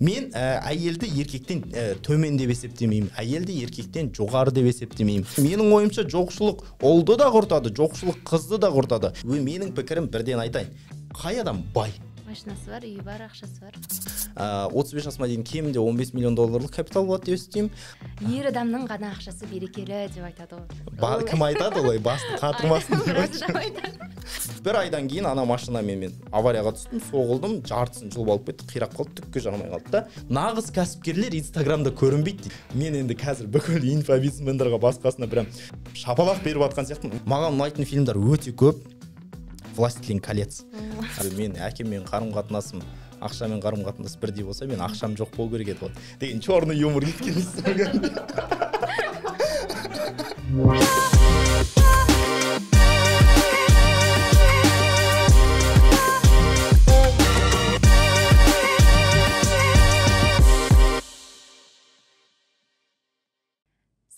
Мен әйелді еркектен төмен деп есептемеймін, әйелді еркектен жоғары деп есептемеймін. Менің ойымша жоқшылық ұлды да құртады, жоқшылық қызды да құртады. Менің пікірім бірден айтайын. Қай адам бай? Машинасы бар, үйі бар, ақшасы бар. 35 жасыма дейін кемінде 15 миллион долларлық капитал болады деп естимін. Ер адамның ғана ақшасы берекелі деп айтады ғой. Кім айтады олай? Басты қатырмасын деп. Бір айдан кейін ана машинамен мен аварияға түстім, соғылдым, жартысын жұлып алып кетті, қирап қалды, түкке жарамай қалды да. Нағыз кәсіпкерлер Инстаграмда көрінбейді дейді. Мен енді қазір бүкіл инфобизнесмендерге басқасына прям шапалақ беріп жатқан сияқтымын. Маған ұнайтын фильмдер өте көп. Властелин колец. Мен әкеммен қарым-қатынасым, ақшамен қарым-қатынас бірдей болса, мен ақшам жоқ болу керек еді ғой. Деген черный юмор кеткен істеген.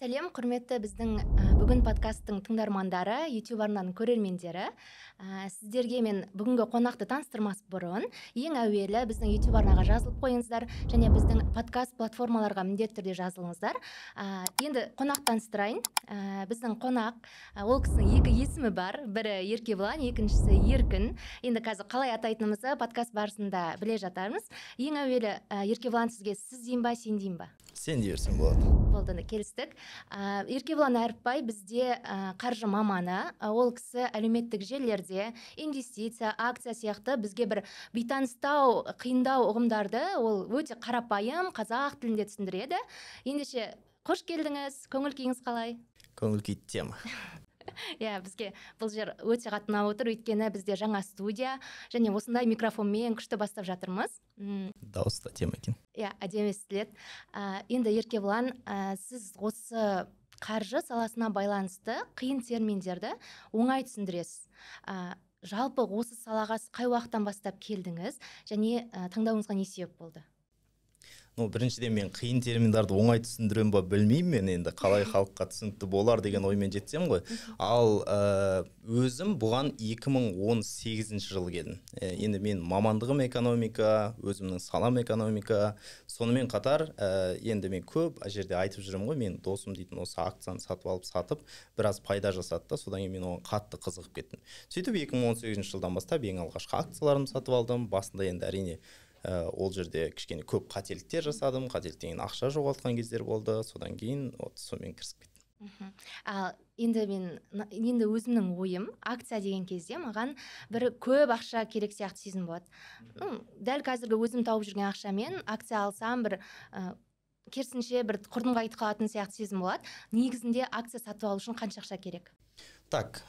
Сәлем, құрметті біздің бүгін подкасттың тыңдармандары, YouTube арнаның көрермендері. Сіздерге мен бүгінгі қонақты таныстырмас бұрын, ең әуелі біздің YouTube арнаға жазылып қойыңыздар, және біздің подкаст платформаларға міндетті түрде жазылыңыздар. Енді қонақ таныстырайын. Біздің қонақ, ол кісінің екі есімі бар. Бірі Еркебұлан, екіншісі Еркін. Енді қазір қалай атайтынымызды подкаст барысында біле жатармыз. Ең әуелі Еркебұлан, сізге сіз дейін ба, сен дейін ба? Сен дейірсің болады. Болды, келістік. Еркебұлан Әріпбай бізде қаржы маманы. Ол кісі әлеуметтік желілерде инвестиция, акция сияқты бізге бір бейтаныстау, қиындау ұғымдарды ол өте қарапайым қазақ тілінде түсіндіреді. Ендеше қош келдіңіз, көңіл күйіңіз қалай? Көңіл күй тема. Бізге бұл жер өте қатты ұнап отыр, өйткені бізде жаңа студия және осындай микрофонмен күшті бастап жатырмыз. Дауыста тема екен. Әдемі естіледі. Енді Еркебұлан, сіз осы қаржы саласына байланысты қиын терминдерді оңай түсіндіресіз. Жалпы осы салаға қай уақыттан бастап келдіңіз және таңдауыңызға не себеп болды? Біріншіден мен қиын терминдарды оңай түсіндірем ба білмеймін, мен енді қалай халыққа түсінікті болар деген оймен жетсем ғой. Ал өзім бұған 2018 жылы келдім. Енді мен мамандығым экономика, өзімнің салам экономика. Сонымен қатар енді мен көп жерде айтып жүрем ғой, мен досым дейтін осы акцияны сатып, біраз пайда жасады да, содан кейін мен оған қатты қызығып кеттім. Сөйтіп 2018 жылдан бастап ең алғашқы акцияларымды сатып алдым. Басында енді әрине ол жерде кішкене көп қателіктер жасадым, қателіктен ақша жоғалтқан кездер болды, содан кейін сонымен кірісіп кеттім. Енді өзімнің ойым, акция деген кезде маған бір көп ақша керек сияқты сезім болады. Дәл қазіргі өзім тауып жүрген ақшамен акция алсам бір керісінше бір құрдымға айтып қалатын сияқты сезім болады. Негізінде акция сатып алу үшін қанша ақша керек? Так,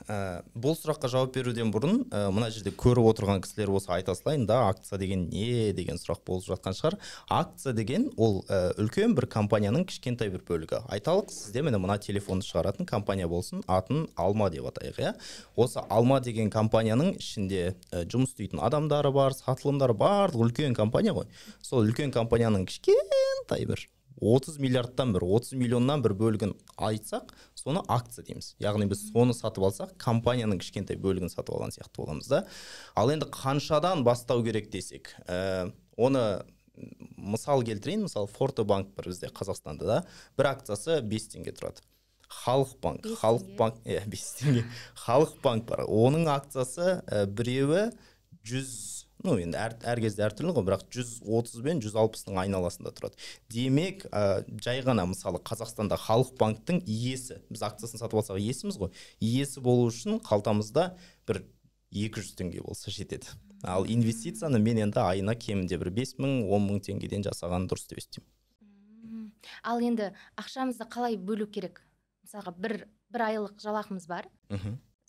бұл сұраққа жауап беруден бұрын, мына жерде көріп отырған кісілер осы айта салайын да, акция деген не деген сұрақ болып жатқан шығар. Акция деген ол үлкен бір компанияның кішкентай бір бөлігі. Айталық, сізде мына телефонды шығаратын компания болсын, атын Алма деп атайық, иә. Осы Алма деген компанияның ішінде жұмыс істейтін адамдары бар, сатылымдары бар, үлкен компания ғой. Сол үлкен компанияның кішкентай бір 30 миллиардтан бір 30 миллионнан бір бөлігін айтсақ, соны акция дейміз. Яғни біз соны сатып алсақ, компанияның кішкентай бөлігін сатып алған сияқты боламыз да. Ал енді қаншадан бастау керек десек, оны мысал келтірейін, мысалы Фортобанк бір бізде Қазақстанда да, бір акциясы 5 теңге тұрады. Халық банк 5 теңге. Халық банк бар. Оның акциясы біреуі 100, енді әр кезде әртүрлі ғой, бірақ 130 бен 160-ның айналасында тұрады. Демек, жай ғана мысалы Қазақстанда Халық банктың иесі, біз акциясын сатып алсақ иесіміз ғой, иесі болу үшін қалтамызда бір 200 теңге болса жетеді. Ал инвестицияны мен енді айына кемінде бір 5.000, 10.000 теңгеден жасаған дұрыс деп естимін. Ал енді ақшамызды қалай бөлу керек? Мысалға бір айлық жалақымыз бар.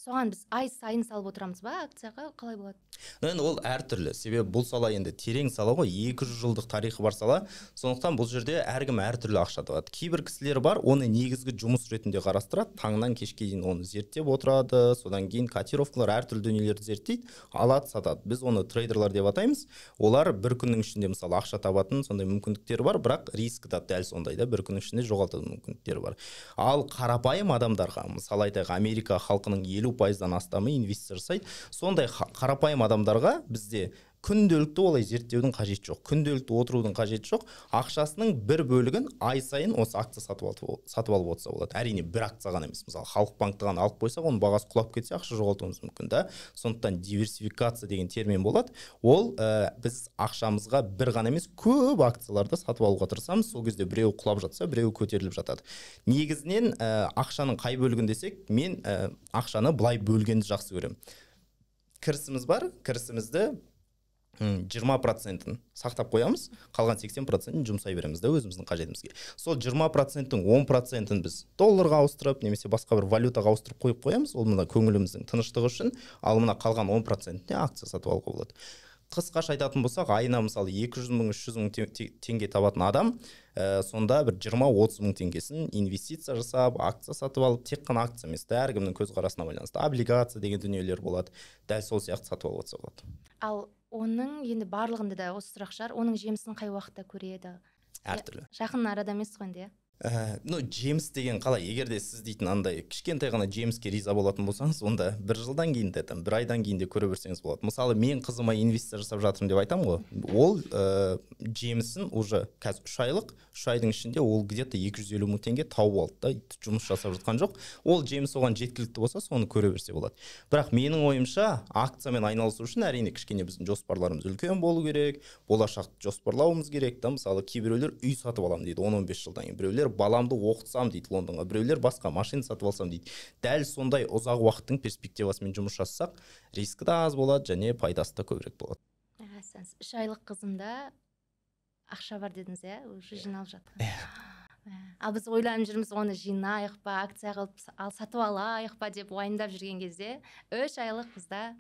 Соған біз ай сайын салып отырамыз ба, акцияға қалай болады? Енді ол әртүрлі. Себебі бұл сала енді терең сала ғой, 200 жылдық тарихы бар сала. Сондықтан бұл жерде әркім әртүрлі ақша табады. Кейбір кісілер бар, оны негізгі жұмыс ретінде қарастырады, таңнан кешке дейін оны зерттеп отырады, содан кейін котировкалар әртүрлі дүниелерді зерттейді, алады, сатады. Біз оны трейдерлар деп атаймыз. Олар бір күннің ішінде мысалы ақша табатын сондай мүмкіндіктері бар, бірақ риск та дәл сондай да, бір күннің ішінде жоғалтатын мүмкіндіктері бар. Ал қарапайым адамдарға, мысалы айтайық, Америка халқының 50%-дан астамы инвестиция жасайды. Сондай қарапайым адамдарға бізде күнделікті олай зерттеудің қажеті жоқ, күнделікті отырудың қажеті жоқ. Ақшасының бір бөлігін ай сайын осы акция сатып алып отырса болады. Әрине бір акция ғана емес. Мысалы халық банкті ғана алып қойсақ, оның бағасы құлап кетсе ақша жоғалтуымыз мүмкін да. Сондықтан диверсификация деген термин болады. Ол біз ақшамызға бір ғана емес көп акцияларды сатып алуға тырысамыз. Сол кезде біреуі құлап жатса, біреуі көтеріліп жатады. Негізінен ақшаның қай бөлігін десек, мен ақшаны былай бөлгенді жақсы көремін. Кірісіміз бар, кірісімізді 20%-ін сақтап қоямыз, қалған 80%-ін жұмсай береміз да өзіміздің қажетімізге. Сол 20%-ның 10%-ын біз долларға ауыстырып, немесе басқа бір валютаға ауыстырып қойып қоямыз, ол мына көңіліміздің тыныштығы үшін, ал мына қалған 10%-іне акция сатып алуға болады. Қысқаша айтатын болсақ, айына мысалы 200 мың, 300 мың теңге табатын адам, сонда бір 20-30 мың теңгесін инвестиция жасап, акция сатып алып, тек қана акция емес, әркімнің көзқарасына байланысты облигация деген дүниелер болады, дәл сол сияқты сатып алып отырса болады. Ал оның енді барлығында да осы сұрақ шығар, оның жемісін қай уақытта көреді? Әртүрлі. Жақын арада емес қой енді. Жеміс деген қалай, егер де сіз дейтін андай кішкентай ғана жеміске риза болатын болсаңыз, онда бір жылдан кейін де, бір айдан кейін де көре берсеңіз болады. Мысалы, мен қызыма инвестиция жасап жатырмын деп айтамын ғой. Ол жемісін уже қазір 3 айлық, 3 айдың ішінде ол где-то 250 мың теңге тауып алды да, жұмыс жасап жатқан жоқ. Ол жеміс оған жеткілікті болса, соны көре берсе болады. Бірақ менің ойымша, акциямен айналысу үшін әрине кішкене біздің жоспарларымыз үлкен болу керек, болашақты жоспарлауымыз керек та. Мысалы, кейбіреулер үй сатып аламын дейді 10-15 жылдан кейін, біреулер баламды оқытсам дейді Лондонға, біреулер басқа машина сатып алсам дейді. Дәл сондай ұзақ уақыттың перспективасымен жұмыс жасасақ, рискі да аз болады, және пайдасы да көбірек болады. 3 айлық қызымда ақша бар дедіңіз, уже жиналып жатқан. Ал біз ойланып жүрміз, оны жинайық па, акция қылып ал сатып алайық па деп уайымдап жүрген кезде, 3 айлық қызда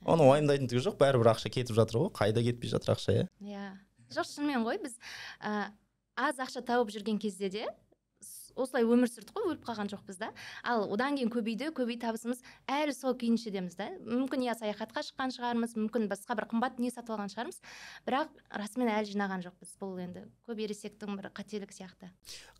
оны уайымдайтын түгі жоқ, бәрібір ақша кетіп жатыр ғой, қайда кетпей жатыр ақша, жоқ, шынымен ғой, біз аз ақша тауып жүрген кезде де осылай өмір сүрдік қой, өліп қалған жоқпыз да. Ал одан кейін көбейді табысымыз әлі сол күйіншедеміз да. Мүмкін саяхатқа шыққан шығармыз, мүмкін басқа бір қымбат не сатып алған шығармыз, бірақ расымен әлі жинаған жоқпыз. Бұл енді көп ересектің бір қателік сияқты.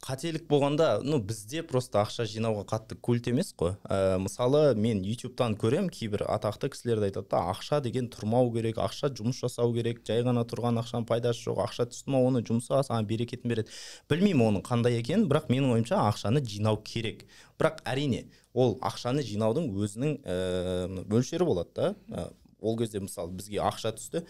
Қателік болғанда, бізде просто ақша жинауға қатты культ емес қой. Мысалы, мен YouTube-тан көрем, кейбір атақты кісілерді айтады да, ақша деген тұрмау керек, ақша жұмыс жасау керек, жай ғана тұрған ақшаның пайдасы жоқ, ақша түсті ма, оны жұмса, саған берекетін береді. Білмеймін оның қандай екенін, бірақ менің ойымша ақшаны жинау керек. Бірақ әрине, ол ақшаны жинаудың өзінің мөлшері болады да. Ол кезде мысалы бізге ақша түсті,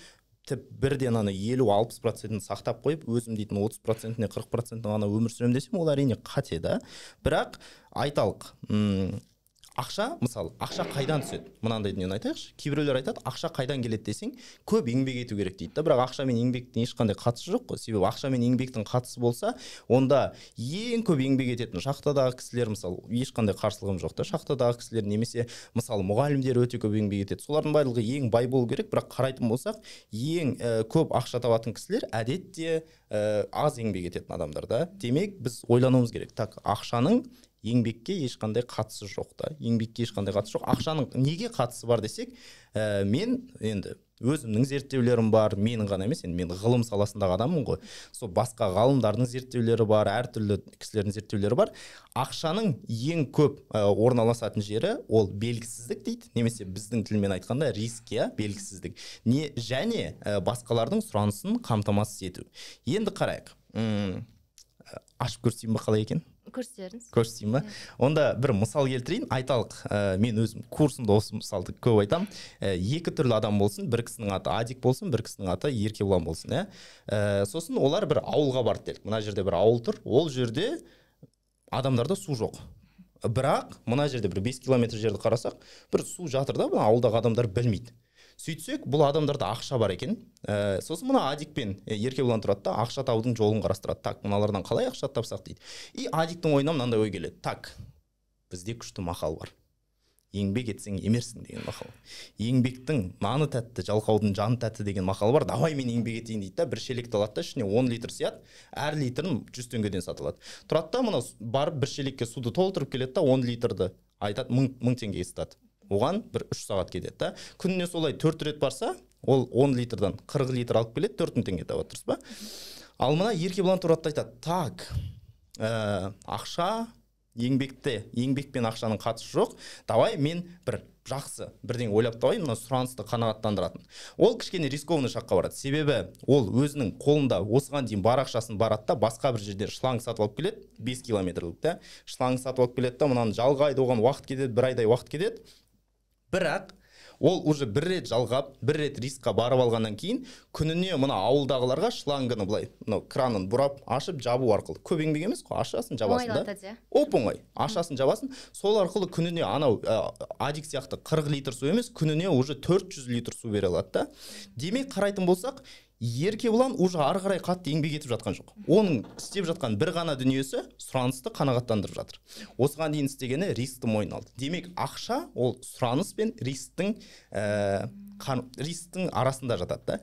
бірден 50-60%-ін сақтап қойып, өзім дейтін 30%-не 40%-ін ғана өмір сүрем десем, ол әрине қате да. Бірақ айталық, ақша қайдан түседі? Мынандай дүниені айтайықшы. Кейбіреулер айтады, ақша қайдан келеді десең, көп еңбек ету керек дейді. Бірақ ақша мен еңбектің ешқандай қатысы жоқ қой. Себебі ақша мен еңбектің қатысы болса, онда ең көп еңбек ететін шахтадағы кісілер, мысалы, ешқандай қарсылығым жоқ та. Шахтадағы кісілер немесе мысалы мұғалімдер өте көп еңбек етеді. Солардың барлығы ең бай болу керек, бірақ қарайтын болсақ, ең көп ақша табатын кісілер әдетте аз еңбек ететін адамдар да. Демек, біз ойлануымыз керек. Так, ақшаның еңбекке ешқандай қатысы жоқ та. Еңбекке ешқандай қатысы жоқ. Ақшаның неге қатысы бар десек, мен енді өзімнің зерттеулерім бар, менің ғана емес, енді мен ғылым саласындағы адаммын ғой. Сол басқа ғалымдардың зерттеулері бар, әртүрлі кісілердің зерттеулері бар. Ақшаның ең көп орналасатын жері ол белгісіздік дейді, немесе біздің тілмен айтқанда риск, белгісіздік. Және басқалардың сұранысын қамтамасыз ету. Енді қарайық. Ашып көрсетейін бе қалай екен? Көрсетейін ба? Онда бір мысал келтірейін. Айталық, мен өзім курсымда осы мысалды көп айтам. 2 түрлі адам болсын, бір кісінің аты Адик болсын, бір кісінің аты Еркебұлан болсын. Сосын олар бір ауылға барды делік. Мына жерде бір ауыл тұр. Ол жерде адамдарда су жоқ. Бірақ мына жерде бір 5 километр жерді қарасақ, бір су жатыр да, бұл ауылдағы адамдар білмейді. Сөйтсек, бұл адамдарда ақша бар екен. Сосын мына Адик пен Еркебұлан тұрады да, ақша таудың жолын қарастырады. Так, мыналардан қалай ақша тапсақ дейді. И Адиктің ойына мынандай ой келеді. Так, бізде күшті мақал бар. Еңбек етсең емерсің деген мақал. Еңбектің наны тәтті, жалқаудың жаны тәтті деген мақал бар. Давай мен еңбек етейін дейді да, бір шелекті алады да, ішіне 10 литр сияды, әр литрін 100 теңгеден сатылады. Тұрады да, мына барып бір шелекке суды толтырып келеді да, 10 литрді айтады 1000 теңгеге сатады. Оған бір 3 сағат кетеді да. Күніне солай 4 рет барса, ол 10 литрдан 40 литр алып келеді, 4000 теңге табады, дұрыс па? Ал мына Еркебұлан тұрады айтады, так, ақша еңбекпен ақшаның қатысы жоқ. Давай мен бір жақсы бірден ойлап табайын, мына сұранысты қанағаттандыратын. Ол кішкене рискованный шаққа барады. Себебі ол өзінің қолында осыған дейін бар ақшасын барады да, басқа бір жерден шланг сатып алып келеді, 5 километрлік та, шланг сатып алып келеді да, мынаны жалғайды, оған уақыт кетеді, бір айдай уақыт кетеді. Бірақ ол уже бір рет жалғап, бір рет рискқа барып алғаннан кейін, күніне мына ауылдағыларға шлангыны былай, мынау кранын бұрап, ашып, жабу арқылы. Көп еңбек емес қой, ашасын, жабасын да. Оп-оңай, ашасын, жабасын. Сол арқылы күніне анау адик сияқты 40 литр су емес, күніне уже 400 литр су бере алады да. Демек қарайтын болсақ, Еркебұлан уже ары қарай қатты еңбек етіп жатқан жоқ. Оның істеп жатқан бір ғана дүниесі сұранысты қанағаттандырып жатыр. Осыған дейін істегені рискті мойнына алды. Демек, ақша ол сұраныс пен рисктің арасында жатады да.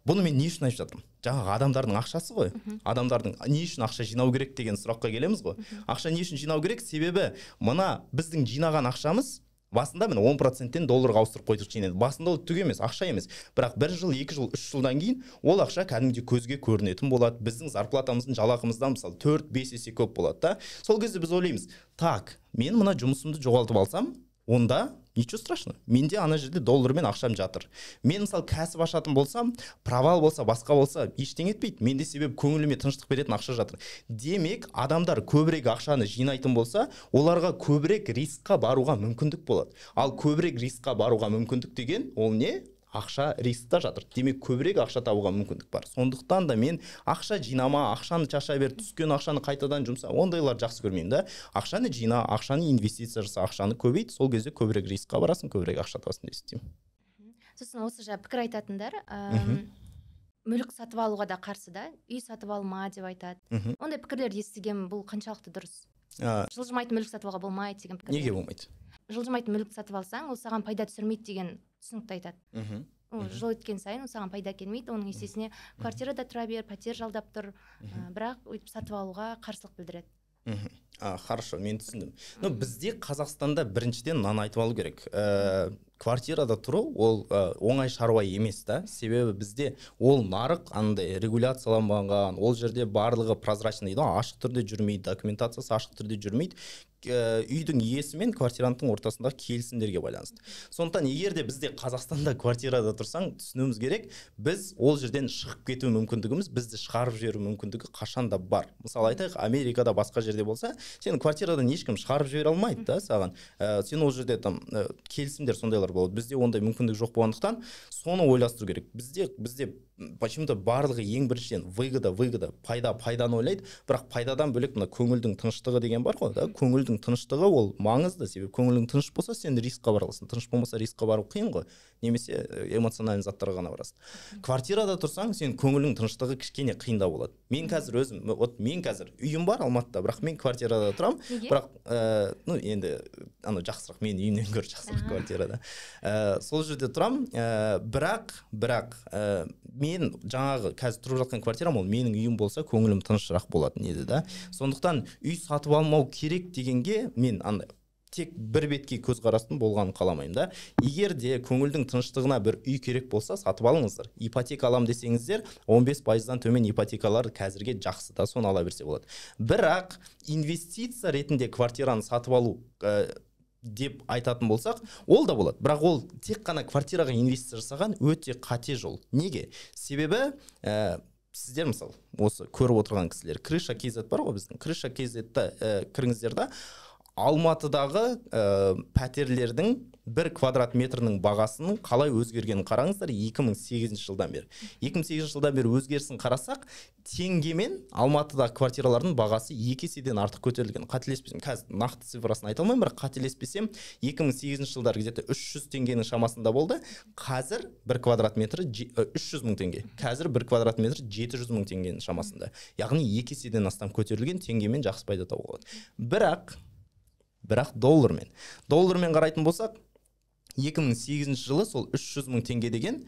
Бұны мен не үшін айтып жатырмын? Жаңағы адамдардың ақшасы ғой. Адамдардың не үшін ақша жинау керек деген сұраққа келеміз ғой. Ақша не үшін жинау керек? Себебі мына біздің жинаған ақшамыз басында міне 10%-тен долларға ауыстырып қойдық жинайды. Басында ол түк емес, ақша емес. Бірақ 1 жыл, 2 жыл, 3 жылдан кейін ол ақша кәдімгідей көзге көрінетін болады. Біздің зарплатамыздың, жалақымыздан мысалы 4-5 есе көп болады да. Сол кезде біз ойлаймыз, так, мен мына жұмысымды жоғалтып алсам, онда ничего страшного. Менде ана жерде доллармен ақшам жатыр. Мен мысалы кәсіп ашатын болсам, провал болса, басқа болса, ештеңе етпейді. Менде себеп көңіліме тыныштық беретін ақша жатыр. Демек, адамдар көбірек ақшаны жинайтын болса, оларға көбірек рискқа баруға мүмкіндік болады. Ал көбірек рискқа баруға мүмкіндік деген ол не? Ақша рискта жатыр. Демек, көбірек ақша табуға мүмкіндік бар. Сондықтан да мен ақша жинама, ақшаны шаша бер, түскен ақшаны қайтадан жұмса, ондайлар жақсы көрмеймін да. Ақшаны жина, ақшаны инвестиция жаса, ақшаны көбейт, сол кезде көбірек рискқа барасың, көбірек ақша табасың деп есептеймін. Сосын осы жа пікір айтатындар, мүлік сатып алуға да қарсы да, үй сатып алма деп айтады. Ондай пікірлерді естігем, бұл қаншалықты дұрыс? Жылжымайтын мүлік сатып алуға болмайды деген пікір. Неге болмайды? Жылжымайтын мүлік сатып алсаң, ол саған пайда түсірмейді деген түсінікті айтады. Жыл өткен сайын саған пайда келмейді, оның есесіне квартирада тұра бер, пәтер жалдап тұр, бірақ өйтіп сатып алуға қарсылық білдіреді. Хорошо, мен түсіндім. Бізде Қазақстанда біріншіден мынаны айтып алу керек. Квартирада тұру ол оңай шаруа емес та. Себебі бізде ол нарық андай регуляцияланбаған, ол жерде барлығы прозрачный дейді, ашық түрде жүрмейді, документациясы ашық түрде жүрмейді. Үйдің иесі мен квартиранттың ортасындағы келісімдерге байланысты. Сондықтан егер де бізде Қазақстанда квартирада тұрсаң, түсінуіміз керек, біз ол жерден шығып кету мүмкіндігіміз, бізді шығарып жіберу мүмкіндігі қашанда бар. Мысалы айтайық, Америкада басқа жерде болса, сен квартирадан ешкім шығарып жібере алмайды да саған. Сен ол жерде там келісімдер сондайлар болады. Бізде ондай мүмкіндік жоқ болғандықтан, соны ойластыру керек. Бізде почему-то барлығы ең біріншіден выгода, пайданы ойлайды, бірақ пайдадан бөлек мына көңілдің тыныштығы деген бар ғой да. Көңілдің тыныштығы ол маңызды, себебі көңілің тыныш болса, сен рискқа бара аласың. Тыныш болмаса рискқа бару қиын ғой. Немесе эмоциональный заттарға ғана барасың. Квартирада тұрсаң, сен көңілің тыныштығы кішкене қиындау болады. Мен қазір үйім бар Алматыда, бірақ мен квартирада тұрам. Бірақ енді жақсырақ, мен үйімнен гөрі жақсырақ квартирада. Сол жерде тұрам, бірақ мен жаңағы қазір тұрып жатқан квартирам ол менің үйім болса, көңілім тынышырақ болатын еді да. Сондықтан үй сатып алмау керек дегенге мен тек бір бетке көзқарастың болғанын қаламаймын да. Егер де көңілдің тыныштығына бір үй керек болса, сатып алыңыздар. Ипотека алам десеңіздер, 15%-дан төмен ипотекалар қазірге жақсы да, соны ала берсе болады. Бірақ инвестиция ретінде квартираны сатып алу деп айтатын болсақ, ол да болады. Бірақ ол тек қана квартираға инвестиция жасаған өте қате жол. Неге? Себебі сіздер мысалы, осы көріп отырған кісілер, Крыша KZ бар ғой біздің. Крыша KZ-та кіріңіздер да, Алматыдағы пәтерлердің 1 квадрат метрінің бағасының қалай өзгергенін қараңыздар 2008 жылдан бері. 2008 жылдан бері өзгерісін қарасақ, теңгемен Алматыдағы квартиралардың бағасы 2 еседен артық көтерілген. Қателеспесем, қазір нақты цифрасын айта алмаймын, бірақ қателеспесем, 2008 жылдар где-то 300 теңгенің шамасында болды. Қазір 1 квадрат метрі 300 мың теңге. Қазір 1 квадрат метрі 700 мың теңгенің шамасында. Яғни 2 еседен астам көтерілген, теңгемен жақсы пайда табуға болады. Бірақ доллармен қарайтын болсақ, 2008 жылы сол 300 мың теңге деген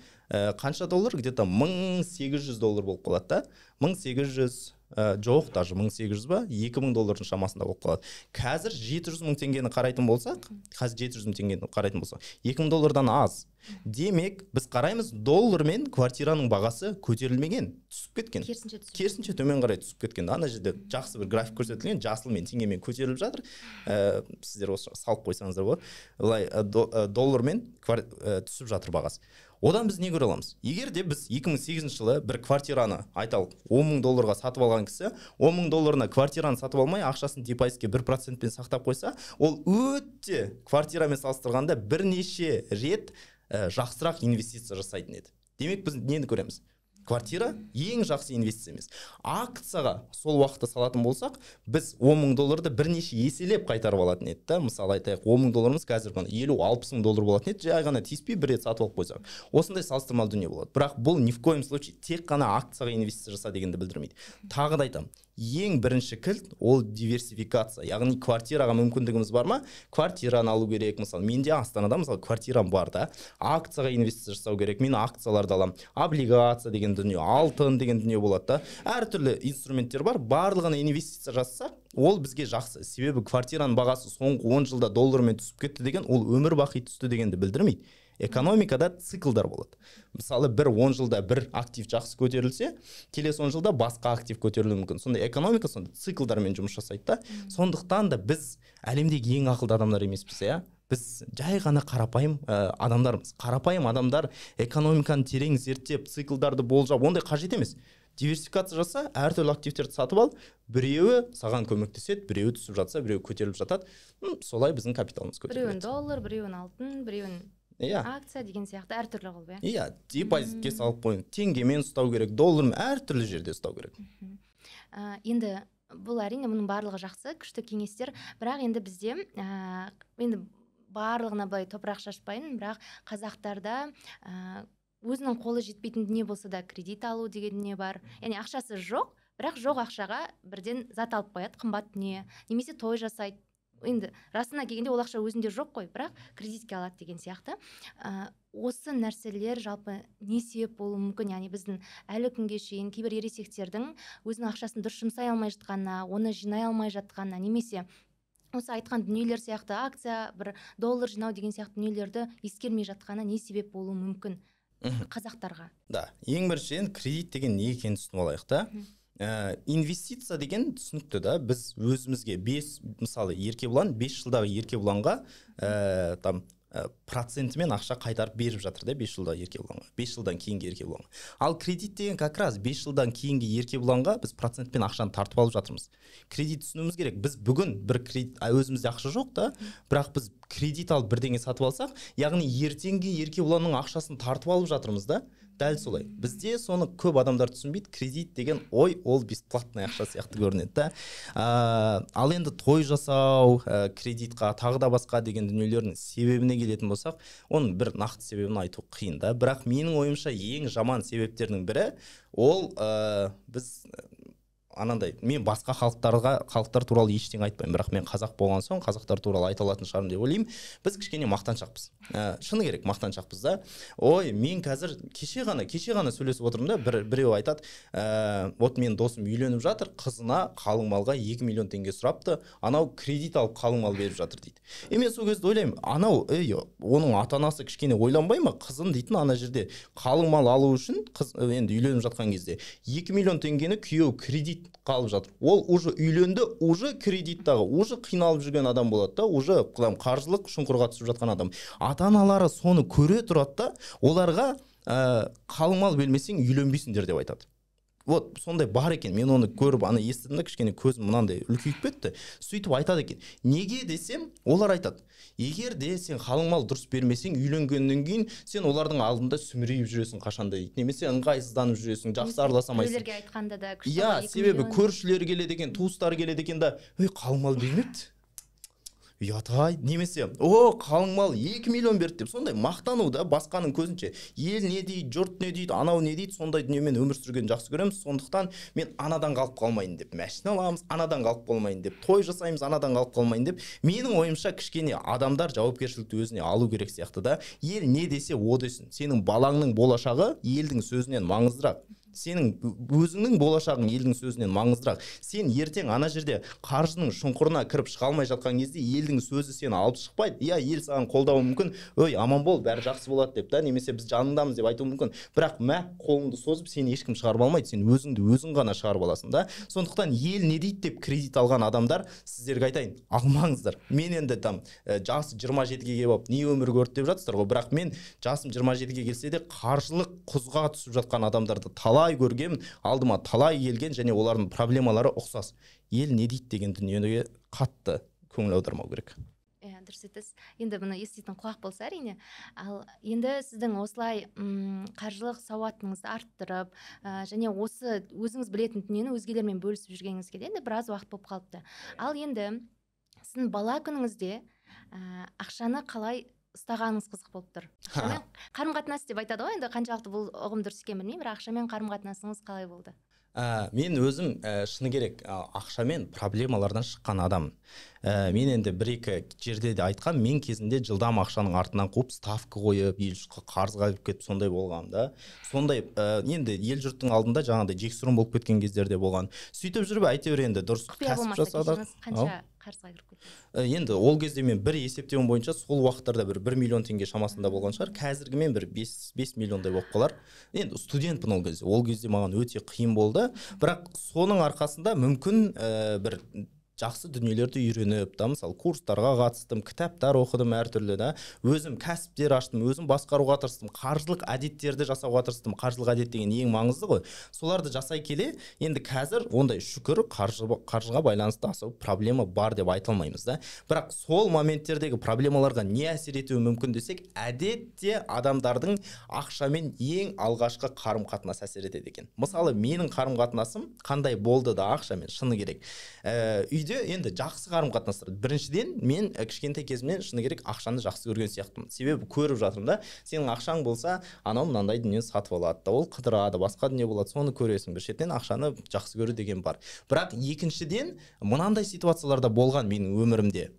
қанша доллар? Где-то $1800 болып қалады да. 1800 жоқ, даже 1800 ба, 2000 доллардың шамасында болып қалады. Қазір 700 мың теңгені қарайтын болсақ, 2000 доллардан аз. Демек, біз қараймыз, доллармен квартираның бағасы көтерілмеген, түсіп кеткен. Керісінше төмен қарай түсіп кеткен. Ана жерде жақсы бір график көрсетілген, жасылмен, теңгемен көтеріліп жатыр. Сіздер осы салып қойсаңыздар болады. Олай доллармен түсіп жатыр бағасы. Одан біз не көре аламыз? Егер де біз 2008 жылы бір квартираны айталық 10 мың долларға сатып алған кісі, 10 мың долларына квартираны сатып алмай, ақшасын депозитке 1%-пен сақтап қойса, ол өте квартирамен салыстырғанда бірнеше рет жақсырақ инвестиция жасайтын еді. Демек біз нені көреміз? Квартира ең жақсы инвестиция емес. Акцияға сол уақытта салатын болсақ, біз 10 мың долларды бірнеше еселеп қайтарып алатын еді. Мысалы айтайық, 10 мың долларымыз қазір 50-60 мың доллар болатын еді, жай ғана тиіспей бір рет сатып алып қойсақ. Осындай салыстырмалы дүние болады. Бірақ бұл ни в коем случае тек қана акцияға инвестиция жаса дегенді білдірмейді. Тағы да айтамын, ең бірінші кілт ол диверсификация. Яғни квартираға мүмкіндігіміз бар ма? Квартираны алу керек. Мысалы, менде Астанада мысалы квартирам бар да, акцияға инвестиция жасау керек. Мен акцияларды аламын. Облигация деген дүние, алтын деген дүние болады да. Әртүрлі инструменттер бар. Барлығына инвестиция жасса, ол бізге жақсы. Себебі квартираның бағасы соңғы 10 жылда доллармен түсіп кетті деген, ол өмір бақи түсті дегенді білдірмейді. Экономикада циклдар болады. Мысалы, 10 жылда бір актив жақсы көтерілсе, келесі 10 жылда басқа актив көтерілуі мүмкін. Сонда экономика сонда циклдармен жұмыс жасайды да. Сондықтан да біз әлемдегі ең ақылды адамдар емеспіз, иә? Біз жай ғана қарапайым адамдармыз. Қарапайым адамдар экономиканы терең зерттеп, циклдарды болжап, ондай қажет емес. Диверсификация жаса, әртүрлі активтерді сатып ал, біреуі саған көмектеседі, біреуі түсіп жатса, біреуі көтеріліп жатады. Солай біздің капиталымыз көтеріледі. Біреуін доллар, біреуін алтын, біреуін акция деген сияқты әртүрлі қылып, иә? Иә, депозитке салып қойын, теңгемен ұстау керек, доллармен әртүрлі жерде ұстау керек. Енді бұл әрине мұның барлығы жақсы, күшті кеңестер, бірақ енді бізде енді барлығына былай топырақ шашпайын, бірақ қазақтарда өзінің қолы жетпейтін дүние болса да кредит алу деген дүние бар. Яғни ақшасы жоқ, бірақ жоқ ақшаға бірден зат алып қояды, қымбат дүние, немесе той жасайды. Енді расына келгенде ол ақша өзінде жоқ қой, бірақ кредитке алады деген сияқты. Осы нәрселер жалпы не себеп болуы мүмкін? Яғни біздің әлі күнге шейін кейбір ересектердің өзінің ақшасын дұрыс жұмсай алмай жатқанына, оны жинай алмай жатқанына, немесе осы айтқан дүниелер сияқты акция, бір доллар жинау деген сияқты дүниелерді ескермей жатқанына не себеп болуы мүмкін қазақтарға? Да, ең біріншіден кредит деген не екенін түсініп алайық та. Инвестиция деген түсінікті да, біз өзімізге мысалы еркебұлан 5 жылдағы еркебұланға процентімен ақша қайтарып беріп жатыр да 5 жылда еркебұланға, 5 жылдан кейінгі еркебұланға. Ал кредит деген как раз 5 жылдан кейінгі еркебұланға біз процентпен ақшаны тартып алып жатырмыз. Кредит түсінуіміз керек. Біз бүгін бір кредит, өзімізде ақша жоқ та, бірақ біз кредит алып бірдеңе сатып алсақ, яғни ертеңгі еркебұланның ақшасын тартып алып жатырмыз да. Дәл солай. Бізде соны көп адамдар түсінбейді. Кредит деген ол бесплатный ақша сияқты көрінеді да. Ал енді той жасау, кредитқа, тағы да басқа деген дүниелердің себебіне келетін болсақ, оның бір нақты себебін айту қиын да. Бірақ менің ойымша ең жаман себептердің бірі ол біз анандай, мен басқа халықтар туралы ештеңе айтпаймын, бірақ мен қазақ болған соң қазақтар туралы айта алатын шығармын деп ойлаймын. Біз кішкене мақтаншақпыз. Шыны керек, мақтаншақпыз да. Ой, мен қазір кеше ғана сөйлесіп отырмын да, біреу айтады, вот мен досым үйленіп жатыр, қызына қалың малға 2 миллион теңге сұрапты, анау кредит алып қалың мал беріп жатыр дейді. Мен сол кезде ойлаймын, анау, оның ата-анасы кішкене ойланбай ма, қызын дейтін ана жерде қалың мал алу үшін, қыз енді үйленіп жатқан кезде 2 миллион теңгені күйеу кредит қалып жатыр. Ол уже үйленді, уже кредиттағы, уже қиналып жүрген адам болады да, уже қаржылық шұңқырға түсіп жатқан адам. Ата-аналары соны көре тұрады да, оларға қалың мал бермесең үйленбейсіңдер деп айтады. Вот сондай бар екен. Мен оны көріп, естідім да, кішкене көзім мынандай үлкейіп кетті. Сөйтіп айтады екен. Неге десем, олар айтады. Егер де сен қалың мал дұрыс бермесең, үйленгеннен кейін сен олардың алдында сүмірейіп жүресің қашанда дейді. Немесе ыңғайсызданып жүресің, жақсы араласамайсың. Біреулерге айтқанда да иә, себебі көршілер келеді екен, туыстар келеді екен да, қалың мал бермепті. Ұятай, немесе қалың мал 2 миллион берді деп, сондай мақтану да, басқаның көзінше. Ел не дейді, жұрт не дейді, анау не дейді, сондай дүниемен өмір сүргенді жақсы көреміз. Сондықтан мен анадан қалып қалмайын деп, машина аламыз, анадан қалып қалмайын деп, той жасаймыз, анадан қалып қалмайын деп. Менің ойымша кішкене адамдар жауапкершілікті өзіне алу керек сияқты да. Ел не десе о десін. Сенің балаңның болашағы елдің сөзінен маңыздырақ. сенің өзіңнің болашағың елдің сөзінен маңыздырақ. Сен ертең ана жерде қаржының шұңқырына кіріп шыға алмай жатқан кезде елдің сөзі сені алып шықпайды. Иә, ел саған қолдауы мүмкін, ой, аман бол, бәрі жақсы болады деп та, немесе біз жаныңдамыз деп айтуы мүмкін. Бірақ қолыңды созып сені ешкім шығарып алмайды. Сен өзіңді өзің ғана шығарып аласың да. Сондықтан ел не дейді деп кредит алған адамдар, сіздерге айтайын, алмаңыздар. Мен енді жасы 27-ге келіп не өмір көрді деп жатсыздар ғой, бірақ мен жасым 27-ге келсе де қаржылық құзға түсіп жатқан адамдарды талай көргем, алдыма талай келген, және олардың проблемалары ұқсас. Ел не дейді деген дүниеге қатты көңіл аудармау керек. Дұрыс айтасыз. Енді бұны еститін құлақ болса әрине. Ал енді сіздің осылай қаржылық сауатыңызды арттырып, және осы өзіңіз білетін дүниені өзгелермен бөлісіп жүргеніңізге де енді біраз уақыт болып қалыпты. Ал енді сіздің бала күніңізде ақшаны қалай ұстағаныңыз қызық болып тұр. Ақшамен қарым-қатынас деп айтады ғой, енді қаншалықты бұл ұғым дұрыс екенін білмеймін, бірақ ақшамен қарым-қатынасыңыз қалай болды? Мен өзім шыны керек ақшамен проблемалардан шыққан адам. Мен енді бір-екі жерде де айтқан, мен кезінде жылдам ақшаның артынан қуып ставка қойып, ел жұртқа қарызға кетіп сондай болған да. Сондай енді ел жұрттың алдында жаңағыдай жексұрын болып кеткен кездерде болған. Сөйтіп жүріп әйтеуір енді дұрыс кәсіп жасадық. Қанша қарызға кіріп кеттіңіз? Енді ол кезде мен бір есептеуім бойынша сол уақыттарда бір 1 миллион теңге шамасында болған шығар. Қазіргі мен бір 5 миллиондай болып қалар. Енді студентпін ол кезде. Ол кезде маған өте қиын болды. Бірақ соның арқасында мүмкін бір жақсы дүниелерді үйреніп, мысалы курстарға қатыстым, кітаптар оқыдым әртүрлі да, өзім кәсіптер аштым, өзім басқаруға тырыстым, қаржылық әдеттерді жасауға тырыстым. Қаржылық әдет деген ең маңызды ғой. Соларды жасай келе, енді қазір ондай шүкір қаржыға байланысты аса проблема бар деп айта алмаймыз да. Бірақ сол моменттердегі проблемаларға не әсер етуі мүмкін десек, әдетте адамдардың ақшамен ең алғашқы қарым-қатынас әсер етеді екен. Мысалы, менің қарым-қатынасым қандай болды да ақшамен, шыны керек. Үйде енді жақсы қарым-қатынастар. Біріншіден, мен кішкентай кезімнен шыны керек ақшаны жақсы көрген сияқтымын. Себебі көріп жатырмын да, сенің ақшаң болса, анау мынандай дүниені сатып алады да, ол қыдырады, басқа дүние болады, соны көресің. Бір шеттен ақшаны жақсы көру деген бар. Бірақ екіншіден, мынандай ситуацияларда болған менің өмірімде.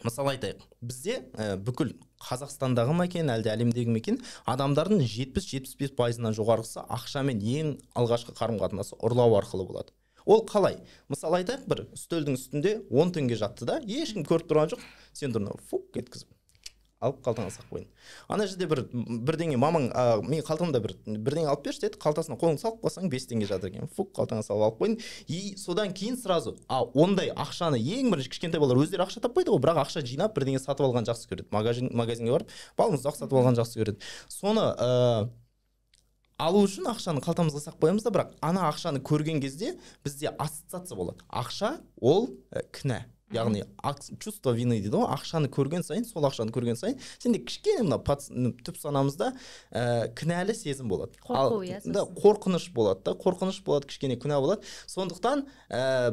Мысалы айтайық, бізде бүкіл Қазақстандағы ма екен, әлде әлемдегі ме екен, адамдардың 70-75%-нан жоғарғысы ақшамен ең алғашқы қарым-қатынасы ұрлау арқылы болады. Ол қалай? Мысалы айтайық, бір үстелдің үстінде 10 теңге жатты да, ешкім көріп тұрған жоқ, сен тұрны фук кеткізіп алып қалтаңа салып қойдың. Ана жерде бірдеңе мамаң мен қалтамда бірдеңе алып берші деді, қалтасына қолыңды салып қойсаң 5 теңге жатыр екен. Фук қалтаңа салып алып қойдың. И содан кейін сразу ондай ақшаны ең бірінші кішкентай балалар өздері ақша таппайды ғой, бірақ ақша жинап бірдеңе сатып алған жақсы көреді. Магазинге барып, балмұздақ сатып алған жақсы көреді. Соны алу үшін ақшаны қалтамызға салып қоямыз да, бірақ ана ақшаны көрген кезде бізде ассоциация болады. Ақша ол кінә. Яғни чувство вины дейді ғой, ақшаны көрген сайын, сол ақшаны көрген сайын, сенде кішкене мына түп санамызда кінәлі сезім болады. Қорқыныш болады да, қорқыныш болады, кішкене күнә болады. Сондықтан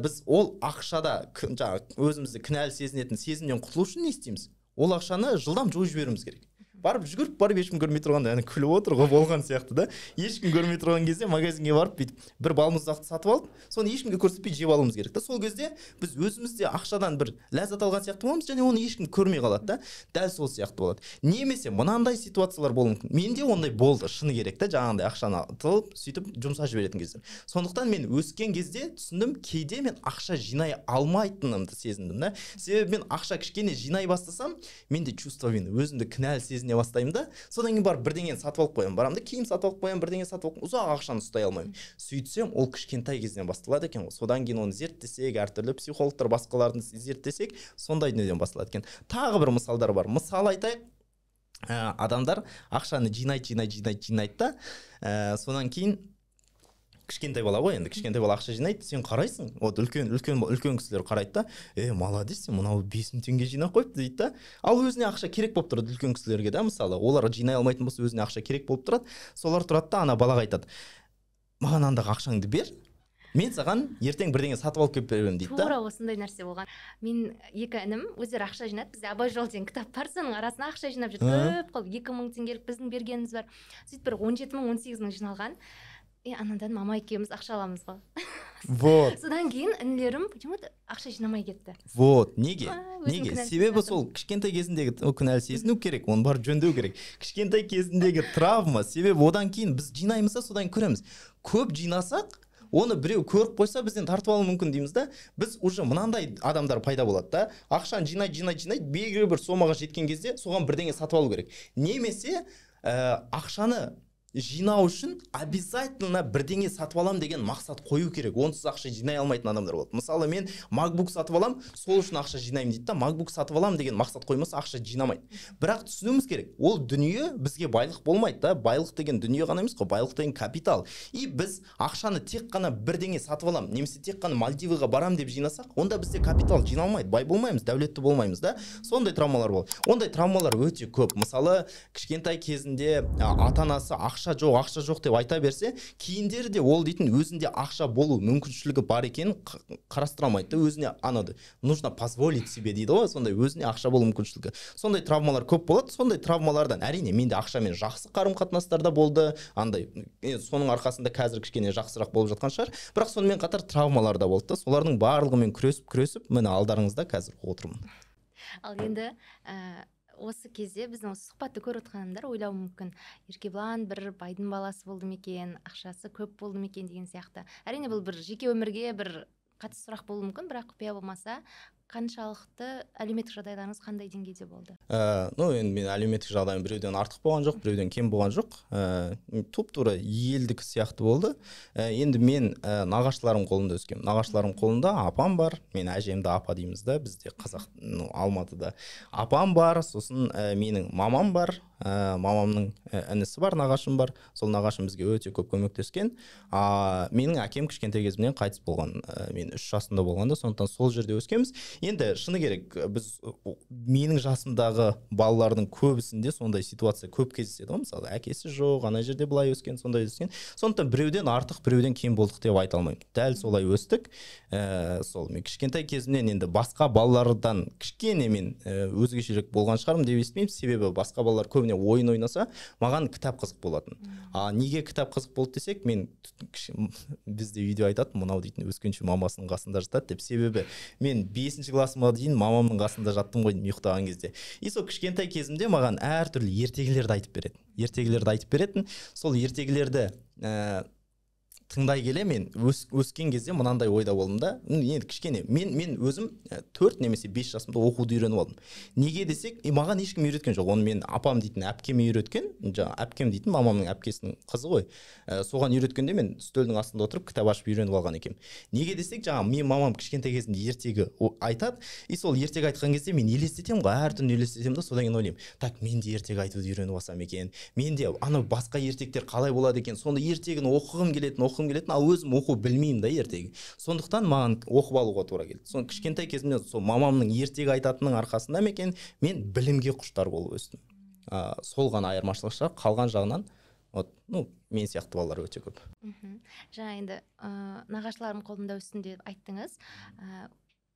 біз ол ақшада өзімізді кінәлі сезінетін сезімнен құтылу үшін не істейміз? Ол ақшаны жылдам жойып жіберуіміз керек. Барып жүгіріп, ешкім көрмей тұрғанда, яғни күліп отыр ғой, болған сияқты да. Ешкім көрмей тұрған кезде магазинге барып, бір балмұздақты сатып алып, соны ешкімге көрсетпей жеп алуымыз керек та. Сол кезде біз өзімізде ақшадан бір ләззат алған сияқты боламыз, және оны ешкім көрмей қалады да. Дәл сол сияқты болады. Немесе мынандай ситуациялар болуы мүмкін. Менде ондай болды, шыны керек та, жаңағындай ақшаны тығып, сөйтіп жұмсап жіберетін кездер. Сондықтан мен өскен кезде түсіндім, кейде мен ақша жинай алмайтынымды сезіндім да. Себебі мен ақша кішкене жинай бастасам, менде чувство вины, өзімді кінәлі сезіне бастаймын да. Содан кейін барып бірдеңені сатып алып қоямын. Барамын да, киім сатып алып қоямын, бірдеңе сатып алып, ұзақ ақшаны ұстай алмаймын. Сөйтсем, ол кішкентай кезінен басталады екен ғой. Содан кейін оны зерттесек, әртүрлі психологтар басқаларын зерттесек, сондай дүниеден басталады екен. Тағы бір мысалдар бар. Мысал айтайық, адамдар ақшаны жинайды да, содан кейін кішкентай бала ғой, енді кішкентай бала ақша жинайды, сен қарайсың, вот үлкен кісілер қарайды да, молодец, сен мынау 5000 теңге жинап қойыпты дейді да. Ал өзіне ақша керек болып тұрады үлкен кісілерге да, мысалы, олар жинай алмайтын болса өзіне ақша керек болып тұрады. Солар тұрады да, ана балаға айтады, маған андағы ақшаңды бер, мен саған ертең бірдеңе сатып алып келіп беремін дейді да. Тура осындай нәрсе болған. Мен екі інім өздері ақша жинады. Бізде Абай жолы деген кітап бар, соның арасына ақша жинап жүр. Көп қол 2000 теңгелік біздің бергеніміз бар. Сөйтіп бір 17 000, 18 000 жиналған. Анадан мама екеуміз ақша аламыз ғой. Вот. Содан кейін інілерім почему-то ақша жинамай кетті. Вот, неге? Өзім Неге? кінәлі Себебі сезіндім. сол кішкентай кезіндегі кінәлі сезіну керек, оны барып жөндеу керек. Кішкентай кезіндегі травма, себебі одан кейін біз жинаймыз да содан көреміз. Көп жинасақ, оны біреу көріп қойса бізден тартып алуы мүмкін дейміз да. Біз уже мынандай адамдар пайда болады да. Ақшаны жинайды, белгілі бір сомаға жеткен кезде соған бірдеңе сатып алу керек. Немесе ақшаны жинау үшін обязательно бірдеңе сатып алам деген мақсат қою керек. Онсыз ақша жинай алмайтын адамдар болады. Мысалы, мен MacBook сатып алам, сол үшін ақша жинаймын дейді да, MacBook сатып алам деген мақсат қоймаса ақша жинамайды. Бірақ түсінуіміз керек, ол дүние бізге байлық болмайды да. Байлық деген дүние ғана емес қой, байлық деген капитал. И біз ақшаны тек қана бірдеңе сатып алам, немесе тек қана Мальдиваға барам деп жинасақ, онда бізде капитал жиналмайды, бай болмаймыз, дәулетті болмаймыз да. Сондай травмалар болады. Ондай травмалар өте көп. Мысалы, кішкентай кезінде ата-анасы ақша жоқ деп айта берсе, кейіндері де ол дейтін өзінде ақша болу мүмкіншілігі бар екенін қарастыра алмайды. Өзіне анады нужно позволить себе дейді ғой, сондай өзіне ақша болу мүмкіншілігі. Сондай травмалар көп болады. Сондай травмалардан әрине менде ақшамен жақсы қарым-қатынастарда болды. Андай соның арқасында қазір кішкене жақсырақ болып жатқан шығар. Бірақ сонымен қатар травмалар да болды да. Солардың барлығымен күресіп, міне алдарыңызда қазір отырмын. Ал енді осы кезде біздің осы сұхбатты көріп отырғандар ойлауы мүмкін, Еркебұлан бір байдың баласы болды ма екен, ақшасы көп болды ма екен деген сияқты. Әрине бұл бір жеке өмірге бір қатысты сұрақ болуы мүмкін, бірақ құпия болмаса, қаншалықты әлеуметтік жағдайларыңыз қандай деңгейде болды? Енді мен әлеуметтік жағдайым біреуден артық болған жоқ, біреуден кем болған жоқ. Туп-тура елдік сияқты болды. Енді мен нағашыларым қолында өскем. Нағашыларым қолында апам бар, мен әжемді апа дейміз да, бізде қазақ, Алматыда апам бар, сосын менің мамам бар, мамамның інісі бар, нағашым бар. Сол нағашым бізге өте көп көмектескен. Менің әкем кішкентай кезімнен қайтыс болған. Мен 3 жасымда болғанда, сондықтан сол жерде өскенбіз. Енді шыны керек, біз менің жасымдағы балалардың көбісінде сондай ситуация көп кездеседі ғой. Мысалы, әкесі жоқ, ана жерде былай өскен, сондай өскен. Сондықтан біреуден артық, біреуден кем болдық деп айта алмаймын. Дәл солай өстік. Сол мен кішкентай кезімнен енді басқа балалардан кішкене мен өзгешелік болған шығармын деп естімеймін. Себебі басқа балалар көбіне ойын ойнаса, маған кітап қызық болатын. Неге кітап қызық болды десек, мен бізде видео айтатын, мынау дейтін өскенше мамасының қасында жатады деп. Себебі мен 5-ші классыма дейін мамамның қасында жаттым ғой ұйықтаған кезде. И сол кішкентай кезімде маған әртүрлі ертегілерді айтып беретін. Сол ертегілерді тыңдай келе мен өскен кезде мынандай ойда болдым да. Енді кішкене мен өзім 4 немесе 5 жасымда оқуды үйреніп алдым. Неге десек, маған ешкім үйреткен жоқ. Оны мен апам дейтін әпкем үйреткен. Әпкем дейтін мамамның әпкесінің қызы ғой. Соған үйреткенде мен үстелдің астында отырып кітап ашып үйреніп алған екем. Неге десек, мен мамам кішкентай кезінде ертегі айтады. И сол ертегі айтқан кезде мен елестетемін ғой, әртүрлі елестетемін да, содан кейін ойлаймын, так мен де ертегі айтуды үйреніп алсам екен. Мен де анау басқа ертектер қалай болады екен? Сонда ертегіні оқығым келетін, ал өзім оқу білмеймін да ертегі. Сондықтан маған оқып алуға тура келді. Сон кішкентай кезімде сол мамамның ертегі айтатынның арқасында екен, мен білімге құштар болып өстім. Сол ғана айырмашылық шығар, қалған жағынан мен сияқты балалар өте көп. Жаңа енді нағашыларым қолында өстім деп айттыңыз.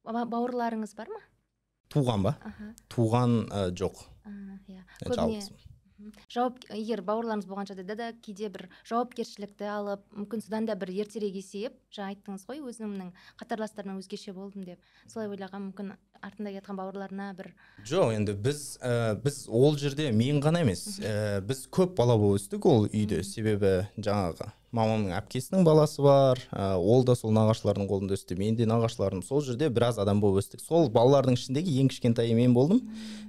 Бауырларыңыз бар ма? Туған ба? Туған жоқ. Жалғызбын. Егер бауырларыңыз болған жағдайда да кейде бір жауапкершілікті алып, мүмкін содан да бір ертерек есейіп, жаңа айттыңыз ғой, өзімнің қатарластарымнан өзгеше болдым деп. Солай ойлаған, мүмкін артында кеткен бауырларына бір... Жоқ, енді біз ол жерде мен ғана емес, біз көп бала болып өстік ол үйде. Себебі жаңағы мамамның әпкесінің баласы бар, ол да сол нағашылардың қолында өсті. Мен де нағашыларым, сол жерде біраз адам болып өстік. Сол балалардың ішіндегі ең кішкентайы мен болдым.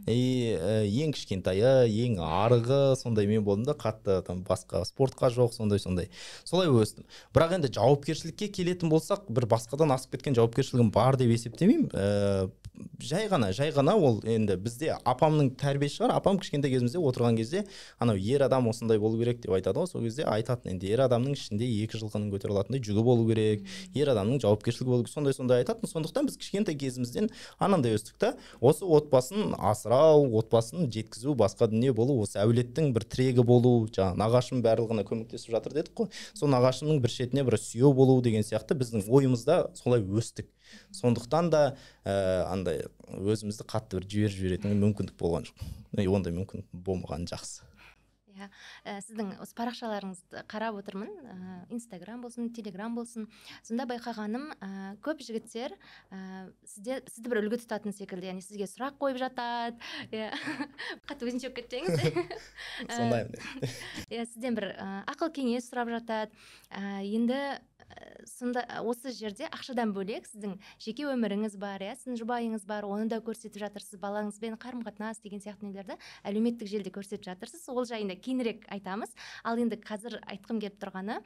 Ең кішкентайы, ең арығы сондай мен болдым да, қатты басқа спортқа жоқ, сондай. Солай өстім. Бірақ енді жауапкершілікке келетін болсақ, бір басқадан асып кеткен жауапкершілігім бар деп есептемеймін. Жай ғана ол енді бізде апамның тәрбиесі шығар. Апам кішкентай кезімізде отырған кезде, анау ер адам осындай болу керек деп айтады ғой. Сол кезде айтатын, енді ер адамның ішінде 2 жылқының көтере алатындай жүгі болу керек, ер адамның жауапкершілігі болу керек, сондай айтатын. Сондықтан біз кішкентай кезімізден анандай өстік та, осы отбасын асырау, отбасын жеткізу, басқа дүние болу, осы әулеттің бір тірегі болу, жаңа нағашым барлығына көмектесіп жатыр дедік қой. Сол нағашымның бір шетіне бір сүйеу болу деген сияқты біздің ойымызда солай өстік. Сондықтан да андай өзімізді қатты бір жіберетін мүмкіндік болған жоқ. Ондай мүмкін болмаған жақсы. Сіздің осы парақшаларыңызды қарап отырмын, Инстаграм болсын, Телеграм болсын. Сонда байқағаным, көп жігіттер сізді бір үлгі тұтатын секілді, яғни сізге сұрақ қойып жатады. Қатты өзінше болып кетпеңіз. Сондаймын. Сізден бір ақыл кеңес сұрап жатады. Енді сонда осы жерде ақшадан бөлек сіздің жеке өміріңіз бар, сіздің жұбайыңыз бар, оны да көрсетіп жатырсыз, балаңызбен қарым-қатынас деген сияқты нелерді әлеуметтік желіде көрсетіп жатырсыз. Ол жайында кейінірек айтамыз. Ал енді қазір айтқым келіп тұрғаны,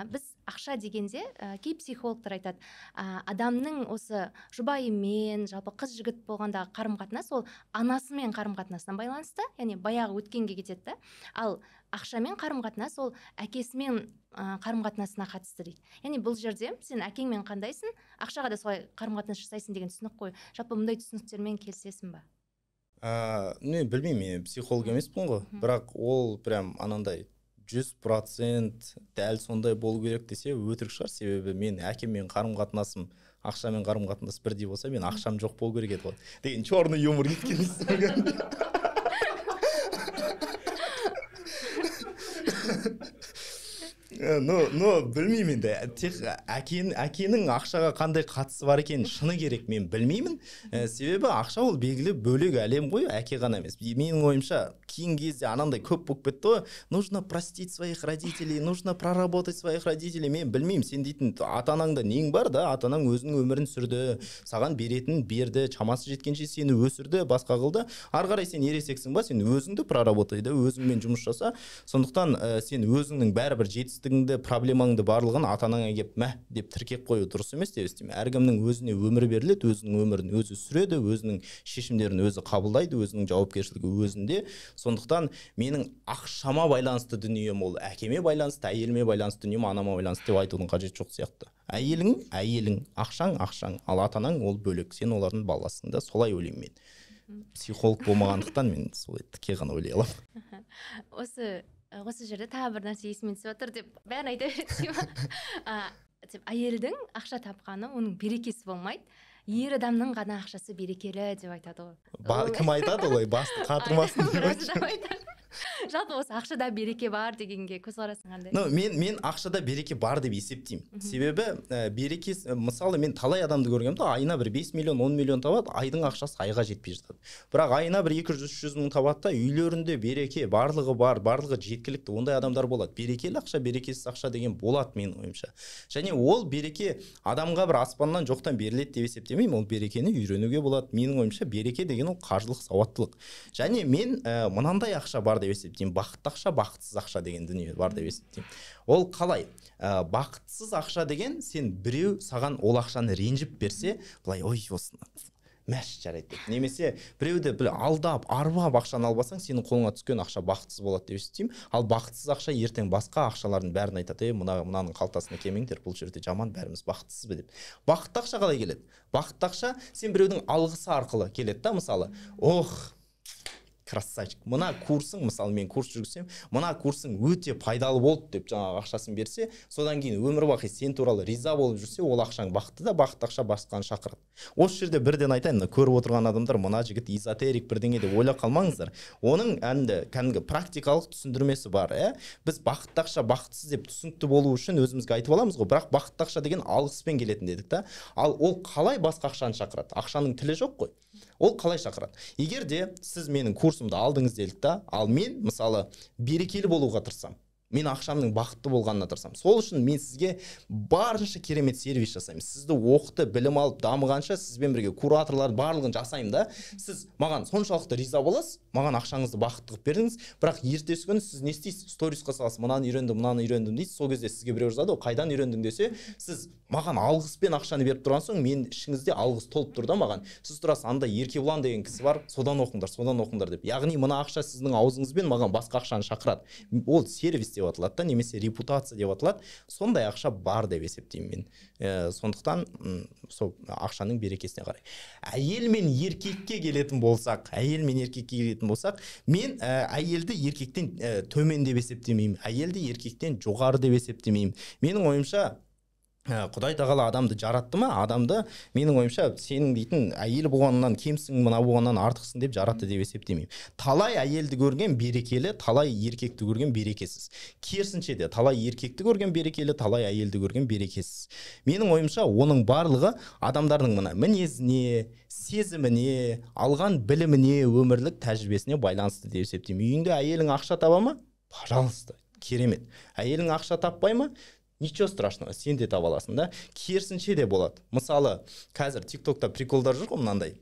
біз ақша дегенде кей психологтар айтады, адамның осы жұбайымен, жалпы қыз жігіт болғандағы қарым-қатынас ол анасымен қарым-қатынасына байланысты, яғни баяғы өткенге кетеді. Ал ақшамен қарым-қатынас ол әкесімен қарым-қатынасына қатысты дейді. Яғни бұл жерде сен әкеңмен қандайсың, ақшаға да солай қарым-қатынас жасайсың деген түсінік қой. Жалпы мұндай түсініктермен келісесің ба? Білмеймін, мен психолог емеспін ғой, бірақ ол прям анандай 100% дәл сондай болу керек десе өтірік шығар. Себебі мен әкеммен қарым-қатынасым ақшамен қарым-қатынас бірдей болса, мен ақшам жоқ болу керек еді ғой деген черный юмор кеткен. Білмеймін енді, тек әкенің ақшаға қандай қатысы бар екенін шыны керек мен білмеймін. Себебі ақша ол белгілі бөлек әлем ғой, әке ғана емес. Менің ойымша кейінгі кезде анандай көп болып кетті ғой, нужно простить своих родителей, нужно проработать своих родителей. Мен білмеймін, сен дейтін ата-анаңда нең бар да, ата-анаң өзінің өмірін сүрді, саған беретін берді, чамасы жеткенше сені өсірді, басқа қылды. Ары қарай сен ересексің ба, сен өзіңді проработай да, өзіңмен жұмыс жаса. Сондықтан сен өзіңнің бәрібір жетістігіңді, проблемаңды барлығын ата-анаңа келіп мә деп тіркеп қою дұрыс емес деп естимін. Әркімнің өзіне өмір беріледі, өзінің өмірін өзі сүреді, өзінің шешімдерін өзі қабылдайды, өзінің жауапкершілігі өзінде. Сондықтан менің ақшама байланысты дүнием ол әкеме байланысты, әйеліме байланысты дүнием анама байланысты деп айтудың қажеті жоқ сияқты. Әйелің, ақшаң, ал ата-анаң ол бөлек. Сен олардың баласың да, солай ойлаймын мен. Психолог болмағандықтан мен солай тіке ғана ойлай аламын. Осы жерде тағы бір нәрсе есіме түсіп отыр деп бәрін айта береді. Әйелдің ақша тапқаны оның берекесі болмайды. Ер адамның ғана ақшасы берекелі деп айтады ғой. Кім айтады олай? Басты қатырмасын деп айтады. Жалпы осы ақшада береке бар дегенге көзқарасың қандай? Мен ақшада береке бар деп есептеймін. Себебі берекесі, мысалы мен талай адамды көргенмін, айына бір 5 миллион, 10 миллион табады, айдың ақшасы айға жетпей жатады. Бірақ айына бір 200-300 мың табады, үйлерінде береке, барлығы бар, барлығы жеткілікті, ондай адамдар болады. Берекелі ақша, берекесіз ақша деген болады менің ойымша. Және ол береке адамға бір аспаннан жоқтан беріледі деп есептемеймін, ол берекені үйренуге болады. Менің ойымша береке деген ол қаржылық сауаттылық. Және мен мынандай ақша бар деп есептеймін, бақытты ақша, бақытсыз ақша деген дүние бар деп есептеймін. Ол қалай? Бақытсыз ақша деген, сен біреу саған ол ақшаны ренжіп берсе, былай ой осыны мәш жарайды деп. Немесе біреуді алдап, арбап ақшаны албасаң, сенің қолыңа түскен ақша бақытсыз болады деп есептеймін. Ал бақытсыз ақша ертең басқа ақшалардың бәрін айтады, мынаның қалтасына келмеңдер, бұл жерде жаман, бәріміз бақытсыз ба деп. Бақытты ақша қалай келеді? Бақытты ақша сен біреудің алғысы арқылы келеді да, мысалы, красавчик, мына курсың, мысалы мен курс жүргізсем, мына курсың өте пайдалы болды деп жаңағы ақшасын берсе, содан кейін өмір бақи сен туралы риза болып жүрсе, ол ақшаң бақытты да, бақытты ақша басқаны шақырады. Осы жерде бірден айтайын, көріп отырған адамдар, мына жігіт эзотерик бірдеңе деп ойлап қалмаңыздар. Оның кәдімгі практикалық түсіндірмесі бар. Біз бақытты ақша бақытсыз деп түсінікті болу үшін өзімізге айтып аламыз ғой, бірақ бақытты ақша деген алғыспен келетін дедік та. Ал ол қалай басқа ақшаны шақырады? Ақшаның тілі жоқ қой. Ол қалай шақырады? Егер де сіз менің курсымды алдыңыз делік та, ал мен мысалы берекелі болуға тырысам, мен ақшамның бақытты болғанына тырысам. Сол үшін мен сізге барынша керемет сервис жасаймын. Сізді оқыты, білім алып, дамығанша сізбен бірге кураторлар барлығын жасаймын да. Сіз маған соншалықты риза боласыз, маған ақшаңызды бақытты қылып бердіңіз, бірақ ертесі күні сіз не істейсіз? Сторисқа саласыз, мынаны үйрендім дейсіз. Сол кезде сізге біреу жазады, қайдан үйрендің десе, сіз маған алғыспен ақшаны беріп тұрған соң, мен ішіңізде алғыс толып тұр да маған. Сіз тұрасыз, анда Еркебұлан деген кісі бар, содан оқыңдар деп. Яғни мына ақша сіздің аузыңызбен маған басқа ақшаны шақырады. Ол сервис деп аталады да, немесе репутация деп аталады. Сондай ақша бар деп есептеймін мен. Сондықтан сол ақшаның берекесіне қарай. Әйел мен еркекке келетін болсақ, мен әйелді еркектен төмен деп есептемеймін, әйелді еркектен жоғары деп есептемеймін. Менің ойымша Құдай тағала адамды жаратты ма, адамды менің ойымша сенің дейтін әйел болғаннан кемсің, мына болғаннан артықсың деп жаратты деп есептемеймін. Талай әйелді көрген берекелі, талай еркекті көрген берекесіз. Керісінше де талай еркекті көрген берекелі, талай әйелді көрген берекесіз. Менің ойымша оның барлығы адамдардың мына мінезіне, сезіміне, алған біліміне, өмірлік тәжірибесіне байланысты деп есептеймін. Үйіңде әйелің ақша таба ма? Пожалуйста, керемет. Әйелің ақша таппай ма? Ничего страшного, сен де таба аласың да. Керісінше де болады. Мысалы, қазір TikTokта приколдар жүр ғой мынандай.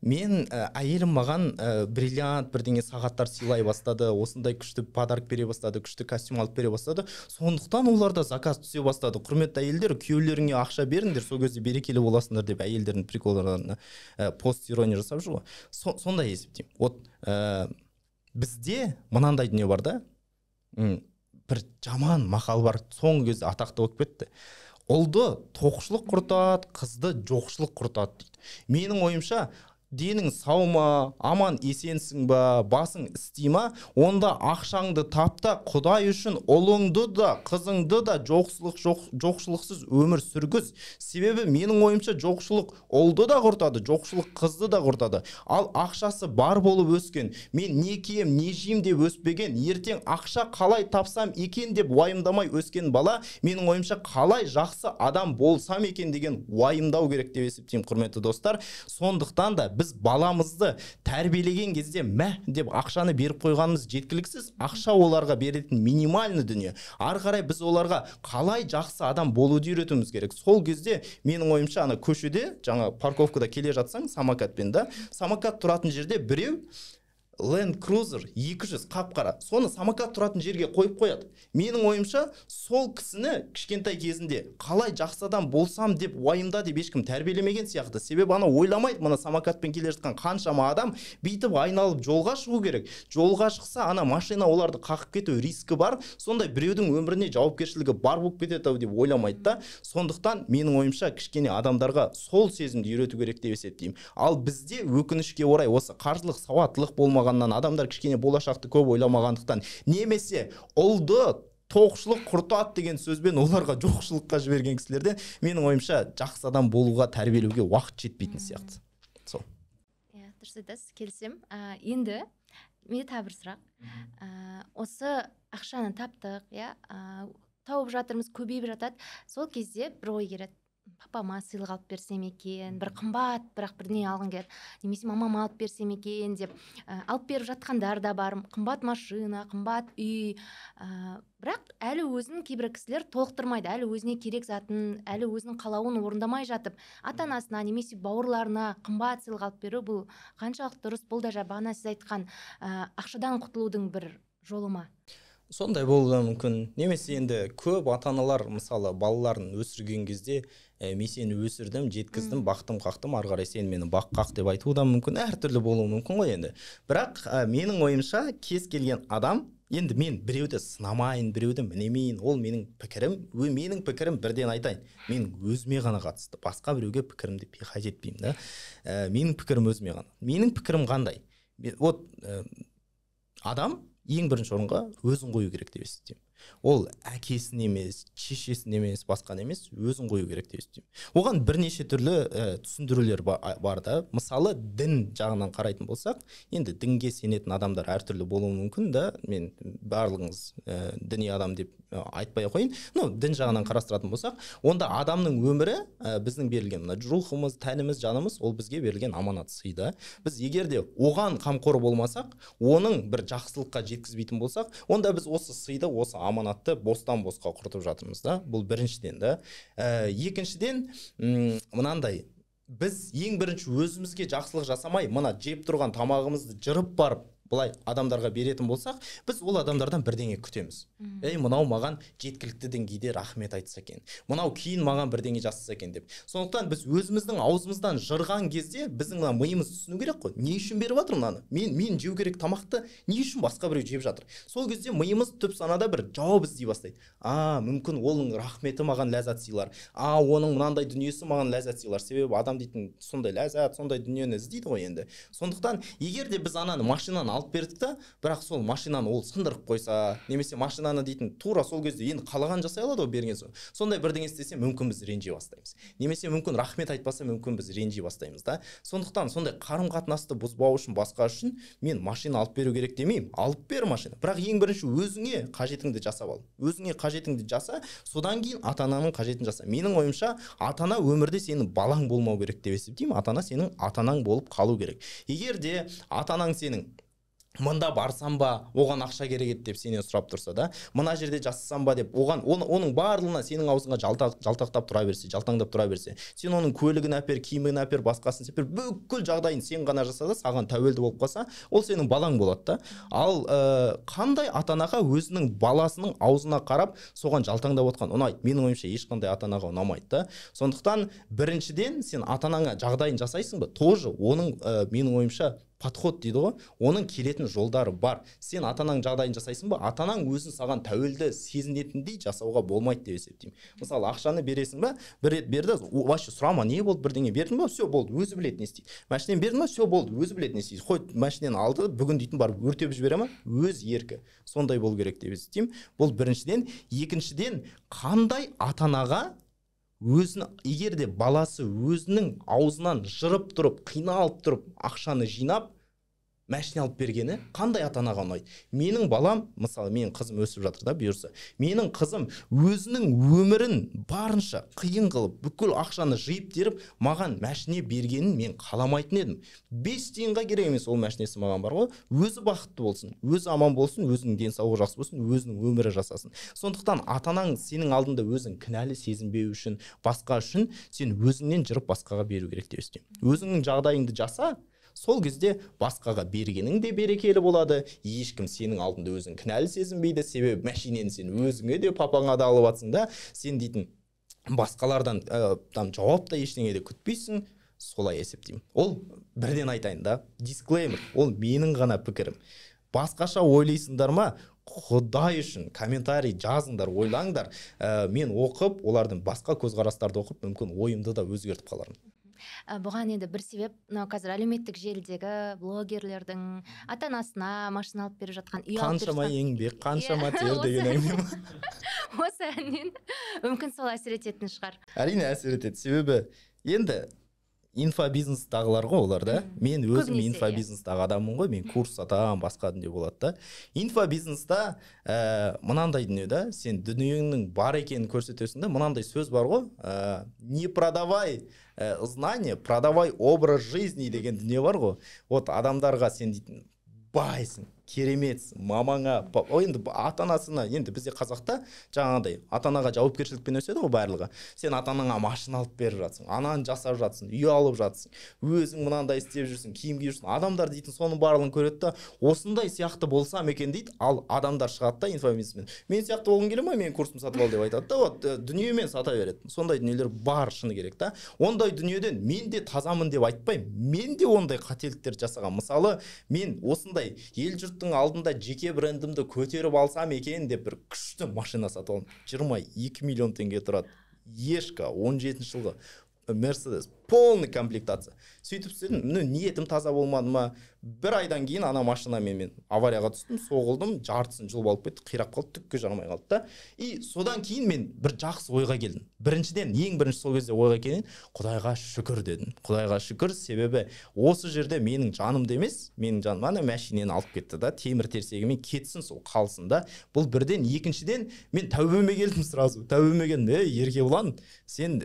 Мен әйелім маған бриллиант бірдеңе сағаттар сыйлай бастады, осындай күшті подарок бере бастады, күшті костюм алып бере бастады. Сондықтан оларда заказ түсе бастады. Құрметті әйелдер, күйеулеріңе ақша беріңдер, сол кезде берекелі боласыңдар деп әйелдердің приколдарына пост ирония жасап жүр ғой. Сондай есептеймін. Вот бізде мынандай дүние бар да. Бір жаман мақал бар, соңғы кезде атақты болып кетті. Ұлды тоқшылық құртады, қызды жоқшылық құртады дейді. Менің ойымша, денің сау ма, аман есенсің ба, басың істей ма, онда ақшаңды тапта, Құдай үшін ұлыңды да, қызыңды да жоқшылықсыз өмір сүргіз. Себебі менің ойымша жоқшылық ұлды да құртады, жоқшылық қызды да құртады. Ал ақшасы бар болып өскен, мен не кием, не жейм деп өспеген, ертең ақша қалай тапсам екен деп уайымдамай өскен бала, менің ойымша қалай жақсы адам болсам екен деген уайымдау керек деп есептеймін, құрметті достар. Сондықтан да біз баламызды тәрбиелеген кезде деп ақшаны беріп қойғанымыз жеткіліксіз. Ақша оларға беретін минимальный дүние. Ары қарай біз оларға қалай жақсы адам болуды үйретуіміз керек. Сол кезде менің ойымша ана көшеде, жаңа парковкада келе жатсаң самокатпен да, самокат тұратын жерде біреу Land Cruiser 200 қап-қара, соны самокат тұратын жерге қойып қояды. Менің ойымша сол кісіні кішкентай кезінде қалай жақсы адам болсам деп уайымда деп ешкім тәрбиелемеген сияқты. Себебі ана ойламайды, мына самокатпен келе жатқан қаншама адам бүйтіп айналып жолға шығу керек. Жолға шықса ана машина оларды қақып кету рискі бар. Сондай біреудің өміріне жауапкершілігі бар болып кетеді деп ойламайды да. Сондықтан менің ойымша кішкене адамдарға сол сезімді үйрету керек деп есептеймін. Ал бізде өкінішке орай осы қаржылық сауаттылық болмағаннан, адамдар кішкене болашақты көп ойламағандықтан, немесе ұлды тоқшылық құртады деген сөзбен оларға жоқшылыққа жіберген кісілерде менің ойымша жақсы адам болуға тәрбиелеуге уақыт жетпейтін сияқты. Сол. Дұрыс айтасыз, келісем. Енді менде тағы бір сұрақ. Осы ақшаны таптық, тауып жатырмыз, көбейіп жатады. Сол кезде бір ой келеді. Папама сыйлық алып берсем екен, бір қымбат, бірақ бірдеңе алғым келеді, немесе мамама алып берсем екен деп алып беріп жатқандар да бар. Қымбат машина, қымбат үй, бірақ әлі өзін кейбір кісілер толықтырмайды, әлі өзіне керек затын, әлі өзінің қалауын орындамай жатып, ата-анасына немесе бауырларына қымбат сыйлық алып беру, бұл қаншалықты дұрыс? Бұл да бағана сіз айтқан ақшадан құтылудың бір жолы ма? Сондай болуы мүмкін. Немесе енді көп ата-аналар мысалы балаларын өсірген кезде мен сені өсірдім, жеткіздім, бақтым, қақтым, ары қарай сен мені бақ қақ деп айтуы да мүмкін, әртүрлі болуы мүмкін ғой енді. Бірақ менің ойымша кез келген адам, енді мен біреуді сынамайын, біреуді мінемейін, ол менің пікірім бірден айтайын. Мен өзіме ғана қатысты, басқа біреуге пікірімді қажет етпеймін да. Менің пікірім өзіме ғана. Менің пікірім қандай? Вот адам ең бірінші орынға өзін қою керек деп есептеймін. Ол әкесін емес, шешесін емес, басқан емес, өзін қою керек деп есептеймін. Оған бірнеше түрлі түсіндірулер бар да. Мысалы, дін жағынан қарайтын болсақ, енді дінге сенетін адамдар әртүрлі болуы мүмкін да. Мен барлығыңыз діни адам деп айтпай қойын. Дін жағынан қарастыратын болсақ, онда адамның өмірі біздің берілген рухымыз, тәніміз, жанымыз, ол бізге берілген аманат сый да. Біз егер де оған қамқор болмасақ, оның бір жақсылыққа жеткізбейтін болсақ, онда біз осы сыйды, осы аманатты бостан босқа құртып жатырмыз да. Бұл біріншіден да. Екіншіден, мынандай, біз ең бірінші өзімізге жақсылық жасамай, мына жеп тұрған тамағымызды жырып барып былай адамдарға беретін болсақ, біз ол адамдардан бірдеңе күтеміз. Мынау маған жеткілікті деңгейде рахмет айтса екен. Мынау кейін маған бірдеңе жасаса екен деп. Сондықтан біз өзіміздің аузымыздан жырған кезде біздің миымыз түсіну керек қой. Не үшін беріп жатыр мынаны? Мен жеу керек тамақты не үшін басқа біреу жеп жатыр? Сол кезде миымыз түп санада бір жауап іздей бастайды. Мүмкін оның рахметі маған ләззат сыйлар. Оның мынандай дүниесі маған ләззат сыйлар. Себебі адам дейтін сондай ләззат, сондай дүниені іздейді ғой енді. Сондықтан егер де біз ананы машинаны алып бердік та, бірақ сол машинаны ол сындырып қойса, немесе машинаны дейтін тура сол кезде енді қалаған жасай алады ғой берген соң. Сондай бірдеңе істесе, мүмкін біз ренжи бастаймыз. Немесе мүмкін рахмет айтпаса, мүмкін біз ренжи бастаймыз да. Сондықтан сондай қарым-қатынасты бұзбау үшін, басқа үшін мен машина алып беру керек демеймін. Алып бер машина. Бірақ ең бірінші өзіңе қажетіңді жасап ал. Өзіңе қажетіңді жаса, содан кейін ата-ананың қажетін жаса. Менің ойымша, ата-ана өмірде сенің балаң болмау керек деп есептеймін. Ата-ана сенің ата-анаң болып қалу керек. Егер де ата-анаң сенің мында барсам ба, оған ақша керек еді деп сенен сұрап тұрса да, мына жерде жасасам ба деп, оның барлығына сенің аузыңа жалтақтап тұра берсе, жалтаңдап тұра берсе, сен оның көлігін әпер, киімін әпер, басқасын әпер, бүкіл жағдайын сен ғана жасаса, саған тәуелді болып қалса, ол сенің балаң болады да. Ал қандай ата-анаға өзінің баласының аузына қарап, соған жалтаңдап отқан ұнайды? Менің ойымша ешқандай ата-анаға ұнамайды да. Сондықтан біріншіден сен ата-анаңа жағдайын жасайсың ба? Тоже оның менің ойымша подход дейді ғой, оның келетін жолдары бар. Сен ата-анаң жағдайын жасайсың ба? Ата-анаң өзін саған тәуелді сезінетіндей жасауға болмайды деп есептеймін. Мысалы, ақшаны бересің ба? Бір рет берді, вообще сұрама, не болды, бірдеңе бердің ба? Все болды, өзі біледі не істейді. Машинен бердің ба? Все болды, өзі біледі не істейді. Қой, машинен алды, бүгін дейтін барып өртеп жібере ма? Өз еркі. Сондай болу керек деп есептеймін. Бұл біріншіден. Екіншіден, қандай ата-анаға өзін, егер де баласы өзінің аузынан жырып тұрып, қиналып тұрып, ақшаны жинап, машина алып бергені қандай ата-анаға ұнайды? Менің балам, мысалы, менің қызым өсіп жатыр да, бұйырса, менің қызым өзінің өмірін барынша қиын қылып, бүкіл ақшаны жиып теріп, маған машина бергенін мен қаламайтын едім. 5 тиынға керек емес ол машинесі маған бар ғой, өзі бақытты болсын, өзі аман болсын, өзінің денсаулығы жақсы болсын, өзінің өмірі жасасын. Сондықтан ата-анаң сенің алдында өзің кінәлі сезінбеу үшін, басқа үшін сен өзіңнен жырып басқаға беру керек деп есептеймін. Өзіңнің жағдайыңды жаса, сол кезде басқаға бергенің де берекелі болады. Ешкім сенің алдында өзің кінәлі сезінбейді, себебі машинені сен өзіңе де папаңа да алып жатсың да, сен дейтін басқалардан жауап та ештеңе де күтпейсің. Солай есептеймін. Ол бірден айтайын да, дисклеймер, ол менің ғана пікірім. Басқаша ойлайсыңдар ма? Құдай үшін комментарий жазыңдар, ойлаңдар. Мен оқып, олардың басқа көзқарастарды оқып, мүмкін ойымды да өзгертіп қалармын. Бұған енді бір себеп, мынау қазір әлеуметтік желідегі блогерлердің ата-анасына машина алып беріп жатқан, үй алып беріп жатқан. Қаншама еңбек, қаншама тер деген әңгіме. Осы әннен мүмкін сол әсер ететін шығар. Әрине әсер етеді, себебі енді инфобизнестағылар ғой олар да. Мен өзім инфобизнестағы адаммын ғой, мен курс сатамын, басқа дүние болады да. Инфобизнеста мынандай дүние да, сен дүниеңнің бар екенін көрсетесің да, мынандай сөз бар ғой, не продавай знания, продавай образ жизни деген дүние бар ғой. Вот адамдарға сен дейтін байсың, кереметсің, мамаңа, енді ата-анасына, енді бізде қазақта жаңағыдай ата-анаға жауапкершілікпен өседі ғой барлығы. Сен ата-анаңа машина алып беріп жатсың, ананы жасап жатсың, үй алып жатсың, өзің мынандай істеп жүрсің, киім киіп жүрсің. Адамдар дейтін соның барлығын көреді да, осындай сияқты болсам екен дейді. Ал адамдар шығады да инфобизнесмен. Мен сияқты болғың келе ме, мен курсым сатып ал деп айтады да, вот дүниемен сата береді. Сондай дүниелер бар, шыны керек та. Ондай дүниеден мен де тазамын деп айтпаймын. Мен де ондай қателіктер жасаған. Мысалы, мен осындай ел жұрттың алдында жеке брендімді көтеріп алсам екен деп бір күшті машина сатып алдым. 22 миллион теңге тұрады. Ешка 17 жылғы Мерседес, полный комплектация. Сөйтіп істедім, ниетім таза болмады ма? Бір айдан кейін ана машинамен мен аварияға түстім, соғылдым, жартысын жұлып алып кетті, қирап қалды, түкке жарамай қалды да. И содан кейін мен бір жақсы ойға келдім. Біріншіден, ең бірінші сол кезде ойға келген, Құдайға шүкір дедім. Құдайға шүкір, себебі осы жерде менің жанымды емес, менің жаным ана машинені алып кетті да, темір терсегімен кетсін, сол қалсын да. Бұл бірден. Екіншіден, мен тәубеме келдім сразу. Тәубеме келдім, Еркебұлан, сен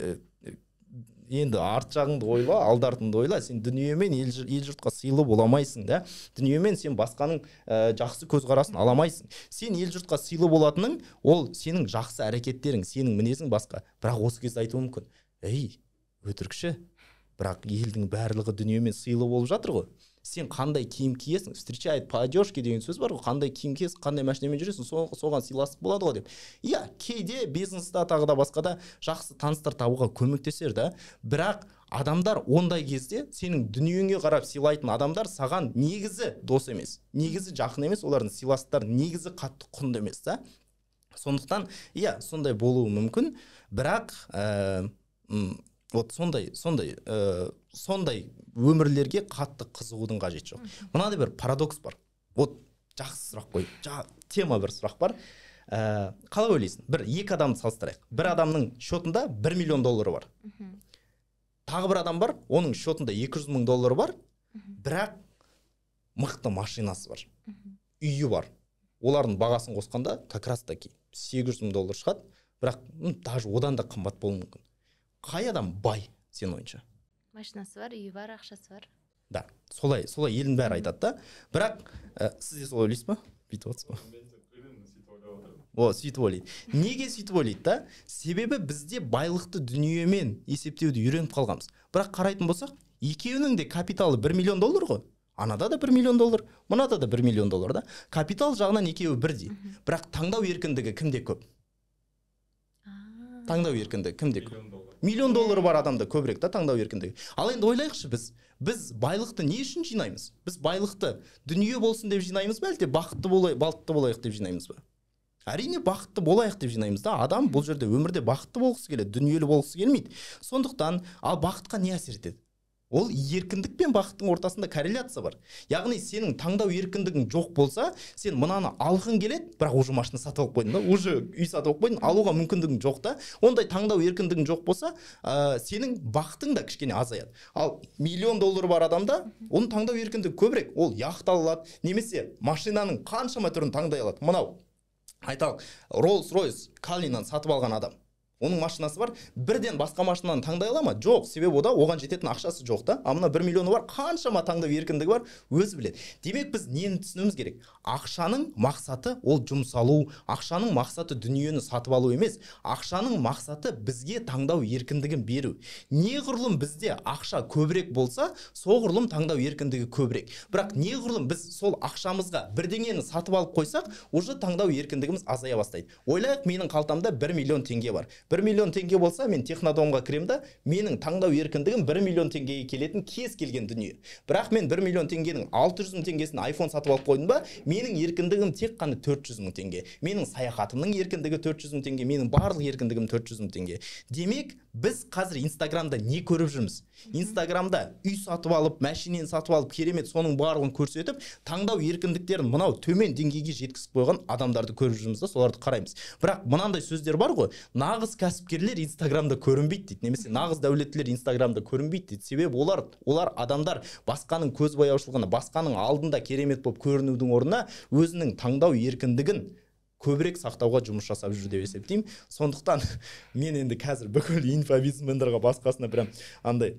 енді арт жағыңды ойла, алды артыңды ойла, сен дүниемен ел жұртқа сыйлы боламайсың да, дүниемен сен басқаның жақсы көзқарасын аламайсың. Сен ел жұртқа сыйлы болатының, ол сенің жақсы әрекеттерің, сенің мінезің басқа. Бірақ осы кезде айтуы мүмкін, өтірікші, бірақ елдің барлығы дүниемен сыйлы болып жатыр ғой. Сен қандай киім киесің, встречает по одежке деген сөз бар ғой, қандай киім киесің, қандай машинамен жүресің, соған сыйластық болады ғой деп. Иә, кейде бизнеста тағы да басқада жақсы таныстар табуға көмектесер да, бірақ адамдар ондай кезде сенің дүниеңе қарап сыйлайтын адамдар саған негізі дос емес, негізі жақын емес, олардың сыйластықтары негізі қатты құнды емес та. Сондықтан, иә, сондай болуы мүмкін, бірақ вот сондай өмірлерге қатты қызығудың қажеті жоқ. Мынандай бір парадокс бар. вот жақсы сұрақ қой. Тема бір сұрақ бар. Қалай ойлайсың? Екі адамды салыстырайық. Бір адамның шотында 1 миллион доллары бар. Тағы бір адам бар, оның шотында 200 мың доллары бар, бірақ мықты машинасы бар. Үйі бар. Олардың бағасын қосқанда как раз таки 800 мың доллар шығады, бірақ даже одан да қымбат болуы мүмкін. Қай адам бай сен ойынша? Машинасы бар, үйі бар, ақшасы бар. Да, солай елдің бәрі айтады да. Бірақ сіз де солай ойлайсыз ба? Бүйтіп отырсыз ба? Сөйтіп ойлайды. Неге сөйтіп ойлайды да? Себебі бізде байлықты дүниемен есептеуді үйреніп қалғанбыз. Бірақ қарайтын болсақ, екеуінің де капиталы 1 миллион доллар ғой. Анада да 1 миллион доллар, мынада да 1 миллион доллар да. Капитал жағынан екеуі бірдей. Бірақ таңдау еркіндігі кімде көп? Таңдау еркіндігі кімде көп? Миллион доллары бар адамда көбірек та таңдау еркіндігі. Ал енді ойлайықшы, біз байлықты не үшін жинаймыз? Біз байлықты дүние болсын деп жинаймыз ба, әлде бақытты болайық деп жинаймыз ба? Әрине бақытты болайық деп жинаймыз да. Адам бұл жерде өмірде бақытты болғысы келеді, дүниелі болғысы келмейді. Сондықтан ал бақытқа не әсер етеді? Ол еркіндік пен бақыттың ортасында корреляция бар. Яғни сенің таңдау еркіндігің жоқ болса, сен мынаны алғың келеді, бірақ уже машина сатып алып қойдың да, уже үй сатып алып қойдың, алуға мүмкіндігің жоқ та. Ондай таңдау еркіндігің жоқ болса, сенің бақытың да кішкене азаяды. Ал миллион доллары бар адамда, оның таңдау еркіндігі көбірек. Ол яхта алады, немесе машинаның қаншама түрін таңдай алады. Мынау айталық, Rolls-Royce Cullinan сатып алған адам. Оның машинасы бар, бірден басқа машинаны таңдай ала ма? Жоқ, себебі ода оған жететін ақшасы жоқ та. А мына 1 миллионы бар, қаншама таңдау еркіндігі бар, өзі біледі. Демек біз нені түсінуіміз керек? Ақшаның мақсаты ол жұмсалу, ақшаның мақсаты дүниені сатып алу емес, ақшаның мақсаты бізге таңдау еркіндігін беру. Неғұрлым бізде ақша көбірек болса, соғұрлым таңдау еркіндігі көбірек. Бірақ неғұрлым біз сол ақшамызға бірдеңені сатып алып қойсақ, уже таңдау еркіндігіміз азая бастайды. Ойлайық, менің қалтамда 1 миллион теңге бар. 1 миллион теңге болса, мен технодомға кірем да, менің таңдау еркіндігім 1 миллион теңгеге келетін кез келген дүние. Бірақ мен 1 миллион теңгенің 600 мың теңгесін iPhone сатып алып қойдым ба, менің еркіндігім тек қана 400 мың теңге. Менің саяхатымның еркіндігі 400 мың теңге, менің барлық еркіндігім 400 мың теңге. Демек, біз қазір Инстаграмда не көріп жүрміз? Инстаграмда үй сатып алып, машинаны сатып алып, керемет соның барлығын көрсетіп, таңдау еркіндіктерін мынау төмен деңгейге жеткізіп қойған адамдарды көріп жүрміз да, соларды қараймыз. Бірақ мынандай сөздер бар ғой, нағыз кәсіпкерлер Инстаграмда көрінбейді дейді, немесе нағыз дәулеттілер Инстаграмда көрінбейді дейді. Себебі олар адамдар басқаның көзбояушылығына, басқаның алдында керемет болып көрінудің орнына өзінің таңдау еркіндігін көбірек сақтауға жұмыс жасап жүр деп есептеймін. Сондықтан мен енді қазір бүкіл инфобизнесмендерге басқасына прям андай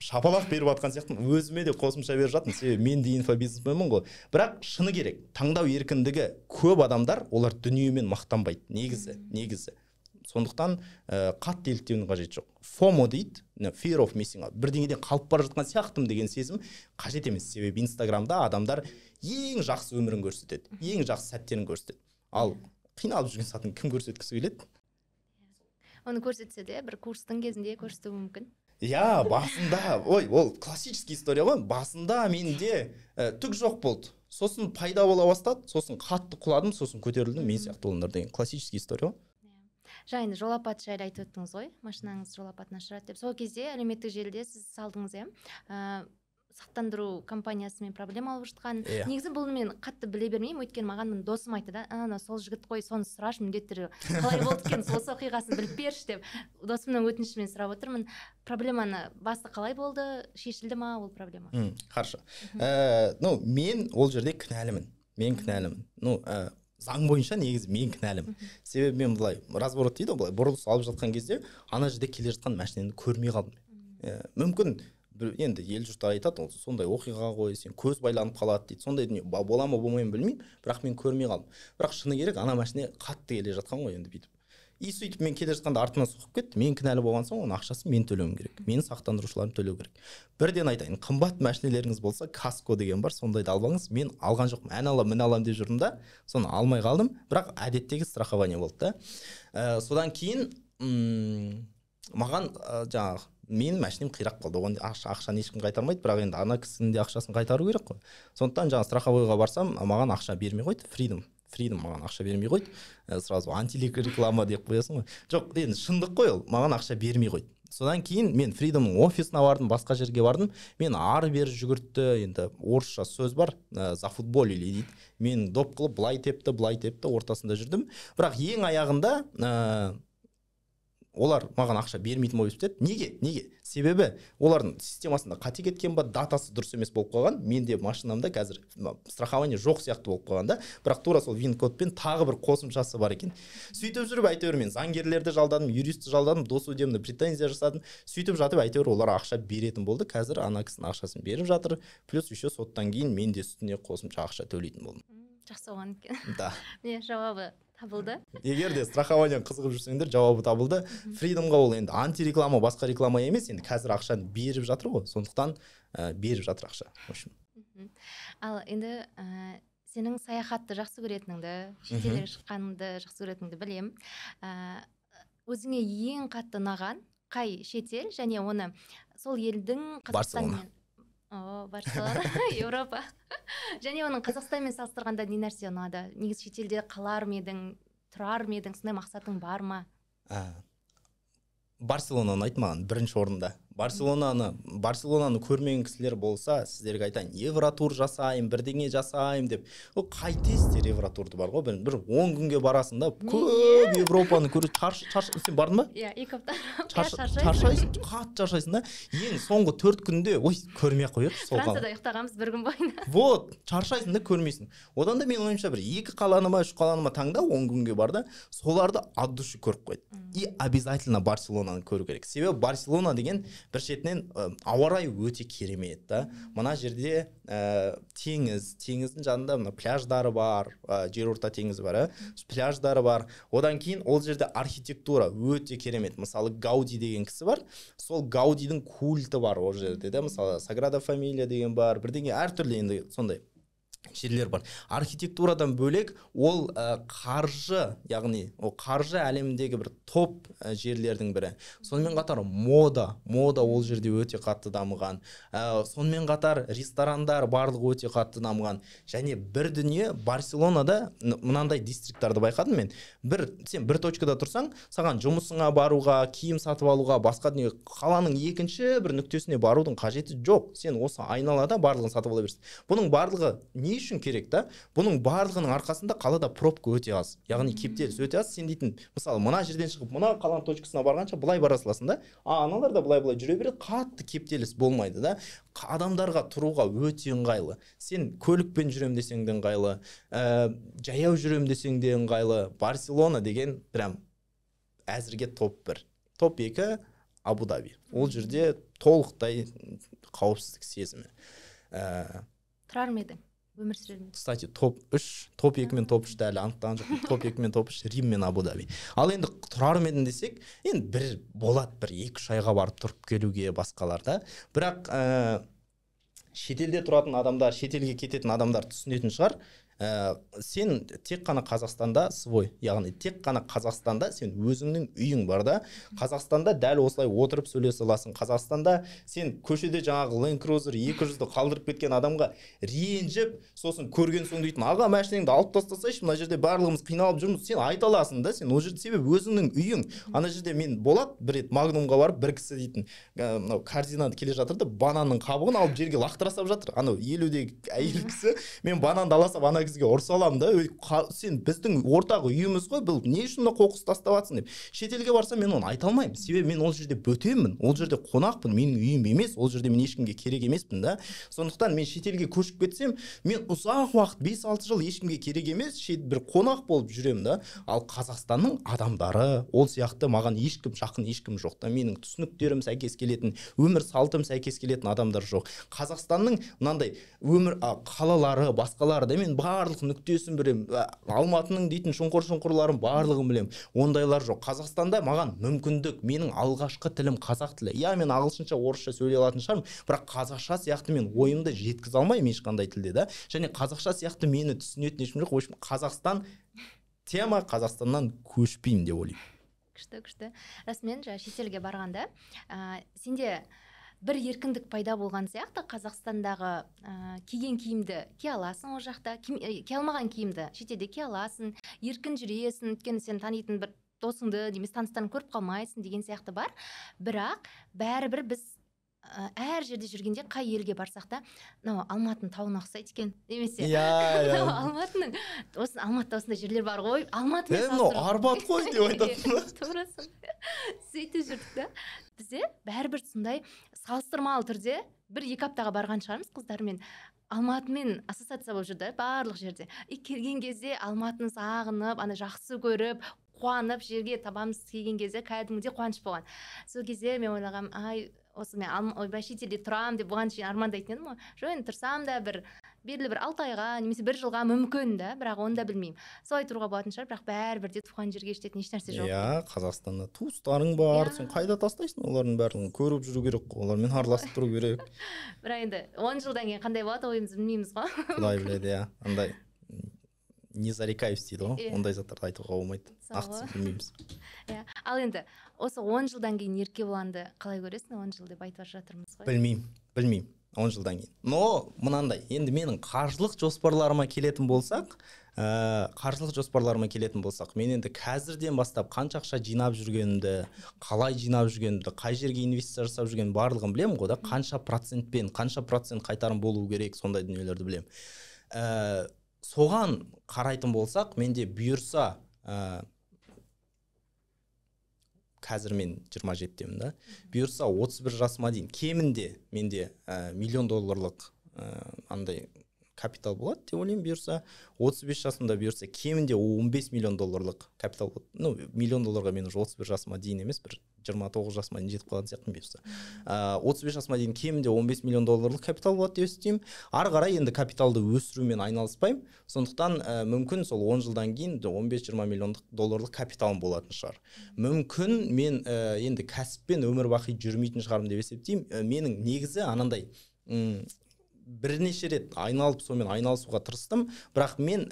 шапалақ беріп жатқан сияқтымын. Өзіме де қосымша беріп жатырмын, себебі мен де инфобизнесменмін ғой. Бірақ шыны керек, таңдау еркіндігі көп адамдар, олар дүниемен мақтанбайды. Негізі. Сондықтан қатты еліктеудің қажеті жоқ. FOMO дейді, fear of missing out. Бірдеңеден қалып бара жатқан сияқтымын деген сезім қажет емес. Себебі Инстаграмда адамдар ең жақсы өмірін көрсетеді, ең жақсы сәттерін көрсетеді. Ал қиналып жүрген сәтін кім көрсеткісі келеді? Оны көрсетсе де бір курстың кезінде көрсетуі мүмкін. Басында, ол классический история ғой. Басында менде түк жоқ болды. Сосын пайда бола бастады, сосын қатты құладым, сосын көтерілдім, мен сияқты болыңдар деген классический история ғой. Жайында жол апаты жайлы айтып өттіңіз ғой, машинаңыз жол апатына ұшырады деп. Сол кезде әлеуметтік желіде сіз салдыңыз, сақтандыру компаниясымен проблема алып жатқан. Негізі бұл мен қатты біле бермеймін, өйткені маған досым айтты да, сол жігіт қой, соны сұрашы міндетті түрде. Қалай болды екен, осы оқиғасын біліп берші деп. Досымның өтінішімен сұрап отырмын. Проблеманы басы қалай болды, шешілді ма ол проблема? Хорошо. Мен ол жерде кінәлімін. Заң бойынша негізі мен кінәлімін. Себебі мен былай разворот дейді, былай бұрылыс алып жатқан кезде ана жерде келе жатқан машинаны көрмей қалдым. Мүмкін енді ел жұрты айтады, сондай оқиға ғой, сен көз байланып қалады дейді. Сондай дүние бола ма болмай ма білмеймін, бірақ мен көрмей қалдым. Бірақ шыны керек, ана машина қатты келе жатқан ғой енді бүйтіп. Сөйтіп мен келе жатқанда артынан соғып кетті. Мен кінәлі болған соң оның ақшасын мен төлеуім керек. Менің сақтандырушыларым төлеу керек. Бірден айтайын, қымбат машинелеріңіз болса, каско деген бар, сондайды албаңыз. Мен алған жоқпын. Ән алам, мін алам деп жүрдім да, соны алмай қалдым. Бірақ әдеттегі страхование болды да. Содан кейін маған жаңағы менің машинем қирап қалды. Оған ақшаны ешкім қайтармайды, бірақ енді ана кісінің де ақшасын қайтару керек қой. Сондықтан жаңағы страховойға барсам, маған ақша бермей қойды. Freedom маған ақша бермей қойды. Сразу антилик реклама деп қоясың ғой. Жоқ, енді шындық қой ол. Маған ақша бермей қойды. Содан кейін мен Freedomның офисына бардым, басқа жерге бардым. Мен ары бері жүгіртті, енді орысша сөз бар, зафутболили дейді. Мен доп қылып былай тепті, ортасында жүрдім. Бірақ ең аяғында олар маған ақша бермейтін болып есептеді. Неге? Себебі олардың системасында қате кеткен ба, датасы дұрыс емес болып қойған. Менде машинамда қазір страхование жоқ сияқты болып қойған да. Бірақ тура сол вин-кодпен тағы бір қосымшасы бар екен. Сөйтіп жүріп әйтеуір мен заңгерлерді жалдадым, юристті жалдадым, досудебный претензия жасадым. Сөйтіп жатып әйтеуір олар ақша беретін болды. Қазір ана кісінің ақшасын беріп жатыр. Плюс еще соттан кейін мен де үстіне қосымша ақша төлейтін болдым. Жақсы болған екен. Да. Не жауабы табылды. Егер де страхованияны қызығып жүрсеңдер, жауабы табылды. Freedomға ол енді антиреклама, басқа реклама емес, енді қазір ақшаны беріп жатыр ғой. Сондықтан беріп жатыр ақша. В общем. Ал енді сенің саяхатты жақсы көретініңді, шетелге шыққаныңды жақсы көретініңді білем. Өзіңе ең қатты ұнаған қай шетел, және оны сол елдің Қазақстанмен Барселона, Еуропа. Және оның Қазақстанмен салыстырғанда не нәрсе ұнады? Негізі шетелде қалар ма едің, тұрар ма едің, сондай мақсатың бар ма? Барселона ұнайды маған бірінші орында. Барселонаны көрмеген кісілер болса, сіздерге айтайын, евротур жасайын, бірдеңе жасайын деп. Ол қайтесіздер евротурды бар ғой, бір 10 күнге барасың да, көп Европаны көріп сен бардың ба? Иә, 2 апта. Шаршайсың, қатты шаршайсың да. Ең соңғы 4 күнде, көрмей қояды. Францияда ұйықтағанбыз 1 күн бойына. Вот, шаршайсың да, көрмейсің. Одан да мен ойымша бір 2 қаланы ма, 3 қаланы ма таңда 10 күнге бар да, соларды от души көріп қойды. И обязательно Барселонаны көру керек. Себебі Барселона деген бір шетінен ауа райы өте керемет та. Мына жерде теңіздің жанында мына пляждары бар, жерорта теңізі бар, пляждары бар. Одан кейін ол жерде архитектура өте керемет. Мысалы Гауди деген кісі бар. Сол Гаудидің культі бар ол жерде да. Мысалы Саграда Фамилия деген бар. Бірдеңе әртүрлі енді сондай жерлер бар. Архитектурадан бөлек ол қаржы, яғни ол қаржы әлемдегі бір топ жерлердің бірі. Сонымен қатар мода ол жерде өте қатты дамыған. Сонымен қатар ресторандар барлығы өте қатты дамыған. Және бір дүние Барселонада мынандай дистрикттарды байқадым мен. Сен бір точкада тұрсаң, саған жұмысыңа баруға, киім сатып алуға, басқа дүние қаланың екінші бір нүктесіне барудың қажеті жоқ. Сен осы айналада барлығын сатып ала бересің. Бұның барлығы не үшін керек та? Бұның барлығының арқасында қалада пробка өте аз. Яғни кептеліс өте аз. Сен дейтін, мысалы, мына жерден шығып, мына қаланың точкасына барғанша былай бара саласың да. Аналар да былай жүре береді, қатты кептеліс болмайды да. Адамдарға тұруға өте ыңғайлы. Сен көлікпен жүрем десең де ыңғайлы, жаяу жүрем десең де ыңғайлы. Барселона деген прям әзірге топ 1. Топ 2 Абу-Даби. Ол жерде толықтай қауіпсіздік сезімі. Тұрар ма едің? Өмір сүрер ме? Кстати, топ 3, топ 2 мен топ 3 әлі анықтаған жоқ. Топ 2 мен топ 3 Рим мен Абу-Даби. Ал енді тұрар ма едің десек, енді бір болады, бір 2-3 айға барып тұрып келуге басқаларда. Бірақ шетелде тұратын адамдар, шетелге кететін адамдар түсінетін шығар. Сен тек қана Қазақстанда свой, яғни тек қана Қазақстанда сен өзіңнің үйің бар да. Қазақстанда дәл осылай отырып сөйлесе аласың. Қазақстанда сен көшеде жаңағы Land Cruiser 200-ді қалдырып кеткен адамға ренжіп, сосын көрген соң дейтін, аға машинаңды алып тастасайшы, мына жерде барлығымыз қиналып жүрміз. Сен айта аласың да, сен ол жерде себебі өзіңнің үйің. Ана жерде мен болады бір рет Магнумға барып, бір кісі дейтін, мынау корзинада келе жатыр да, бананның қабығын алып жерге лақтыра салып жатыр. Анау 50-дегі әйел кісі, мен бананды ала салып ана кісіге ұрса аламын да, сен біздің ортақ үйіміз ғой, бұл не үшін қоқыс тастап жатсың деп. Шетелге барсам мен оны айта алмаймын. Себебі мен ол жерде бөтенмін, ол жерде қонақпын, менің үйім емес, ол жерде мен ешкімге керек емеспін да. Сондықтан мен шетелге көшіп кетсем, мен ұзақ уақыт 5-6 жыл ешкімге керек емес, бір қонақ болып жүремін да. Ал Қазақстанның адамдары ол сияқты маған ешкім жақын, ешкім жоқ та. Менің түсініктерім сәйкес келетін, өмір салтым сәйкес келетін адамдар жоқ. Қазақстанның мынандай өмір қалалары, басқалары да мен барлық нүктесін білем. Алматының дейтін шұңқыр-шұңқырларын барлығын білем. Ондайлар жоқ. Қазақстанда маған мүмкіндік, менің алғашқы тілім қазақ тілі. Я, мен ағылшынша, орысша сөйлей алатын шығармын, бірақ қазақша сияқты мен ойымды жеткізе алмаймын ешқандай тілде да. Және қазақша сияқты мені түсінетін ешкім жоқ. В общем, Қазақстан тема, Қазақстаннан көшпеймін деп ойлаймын. Күшті. Расымен шетелге барғанда, сенде бір еркіндік пайда болған сияқты, Қазақстандағы киген киімді кие аласың, ол жақта кие алмаған киімді шетелде кие аласың, еркін жүресің, өйткені сен танитын бір досыңды немесе таныстарыңды көріп қалмайсың деген сияқты бар. Бірақ бәрібір біз әр жерде жүргенде қай елге барсақ та мынау Алматының тауына ұқсайды екен немесе мынау Алматының Алматыда осындай жерлер бар ғой, Алматымен мынау Арбат қой деп айтатын. тура сондай сөйтіп жүрдік та. Бізде бәрібір сондай салыстырмалы түрде 1-2 аптаға барған шығармыз қыздармен, Алматымен ассоциация болып жүрді барлық жерде. Келген кезде Алматыны сағынып, ана жақсы көріп, қуанып жерге табамыз келген кезде кәдімгідей қуаныш болған. Сол кезде мен ойлағам, осы мен шетелде тұрам деп бұған шейін армандайтын едім ғой. Жоқ, енді тұрсам да белгілі бір 6 айға немесе 1 жылға мүмкін да, бірақ оны да білмеймін. Солай тұруға болатын шығар, бірақ бәрібір де туған жерге жететін ешнәрсе жоқ. Қазақстанда туыстарың бар, сен қайда тастайсың олардың бәрін? Көріп жүру керек, олармен араласып тұру керек. Бірақ енді 10 жылдан кейін қандай болады ойымызды білмейміз ғой. Құдай біледі, андай не зарекаюсь дейді ғой, ондай заттарды айтуға болмайды. Ақтысын білмейміз. Ал енді осы 10 жылдан кейін Еркебұланды қалай көресің? 10 жыл деп айтып жатырмыз ғой. Білмеймін 10 жылдан кейін. Но мынандай, енді менің қаржылық жоспарларыма келетін болсақ, мен енді қазірден бастап қанша ақша жинап жүргенімді, қалай жинап жүргенімді, қай жерге инвестиция жасап жүргенімді барлығын білемін ғой да, қанша процент қайтарым болу керек, сондай дүниелерді білемін. Соған қарайтын болсақ, менде бұйырса, қазір мен 27-темін да, бұйырса 31 жасыма дейін кемінде менде $1 миллион андай капитал болады деп ойлаймын. Бұйырса 35 жасымда бұйырса кемінде $15 миллион капитал болады. $1 миллион мен уже 31 жасыма дейін емес, бір 29 жасыма дейін жетіп қалатын сияқтымын бұйырса. 35 жасыма дейін кемінде $15 миллион капитал болады деп естимін. Ары қарай енді капиталды өсірумен айналыспаймын. Сондықтан мүмкін сол 10 жылдан кейін $15-20 миллион капиталым болатын шығар. Мүмкін мен енді кәсіппен өмір бақи жүрмейтін шығармын деп есептеймін. Менің негізі анандай бірнеше рет сонымен айналысуға тырыстым, бірақ мен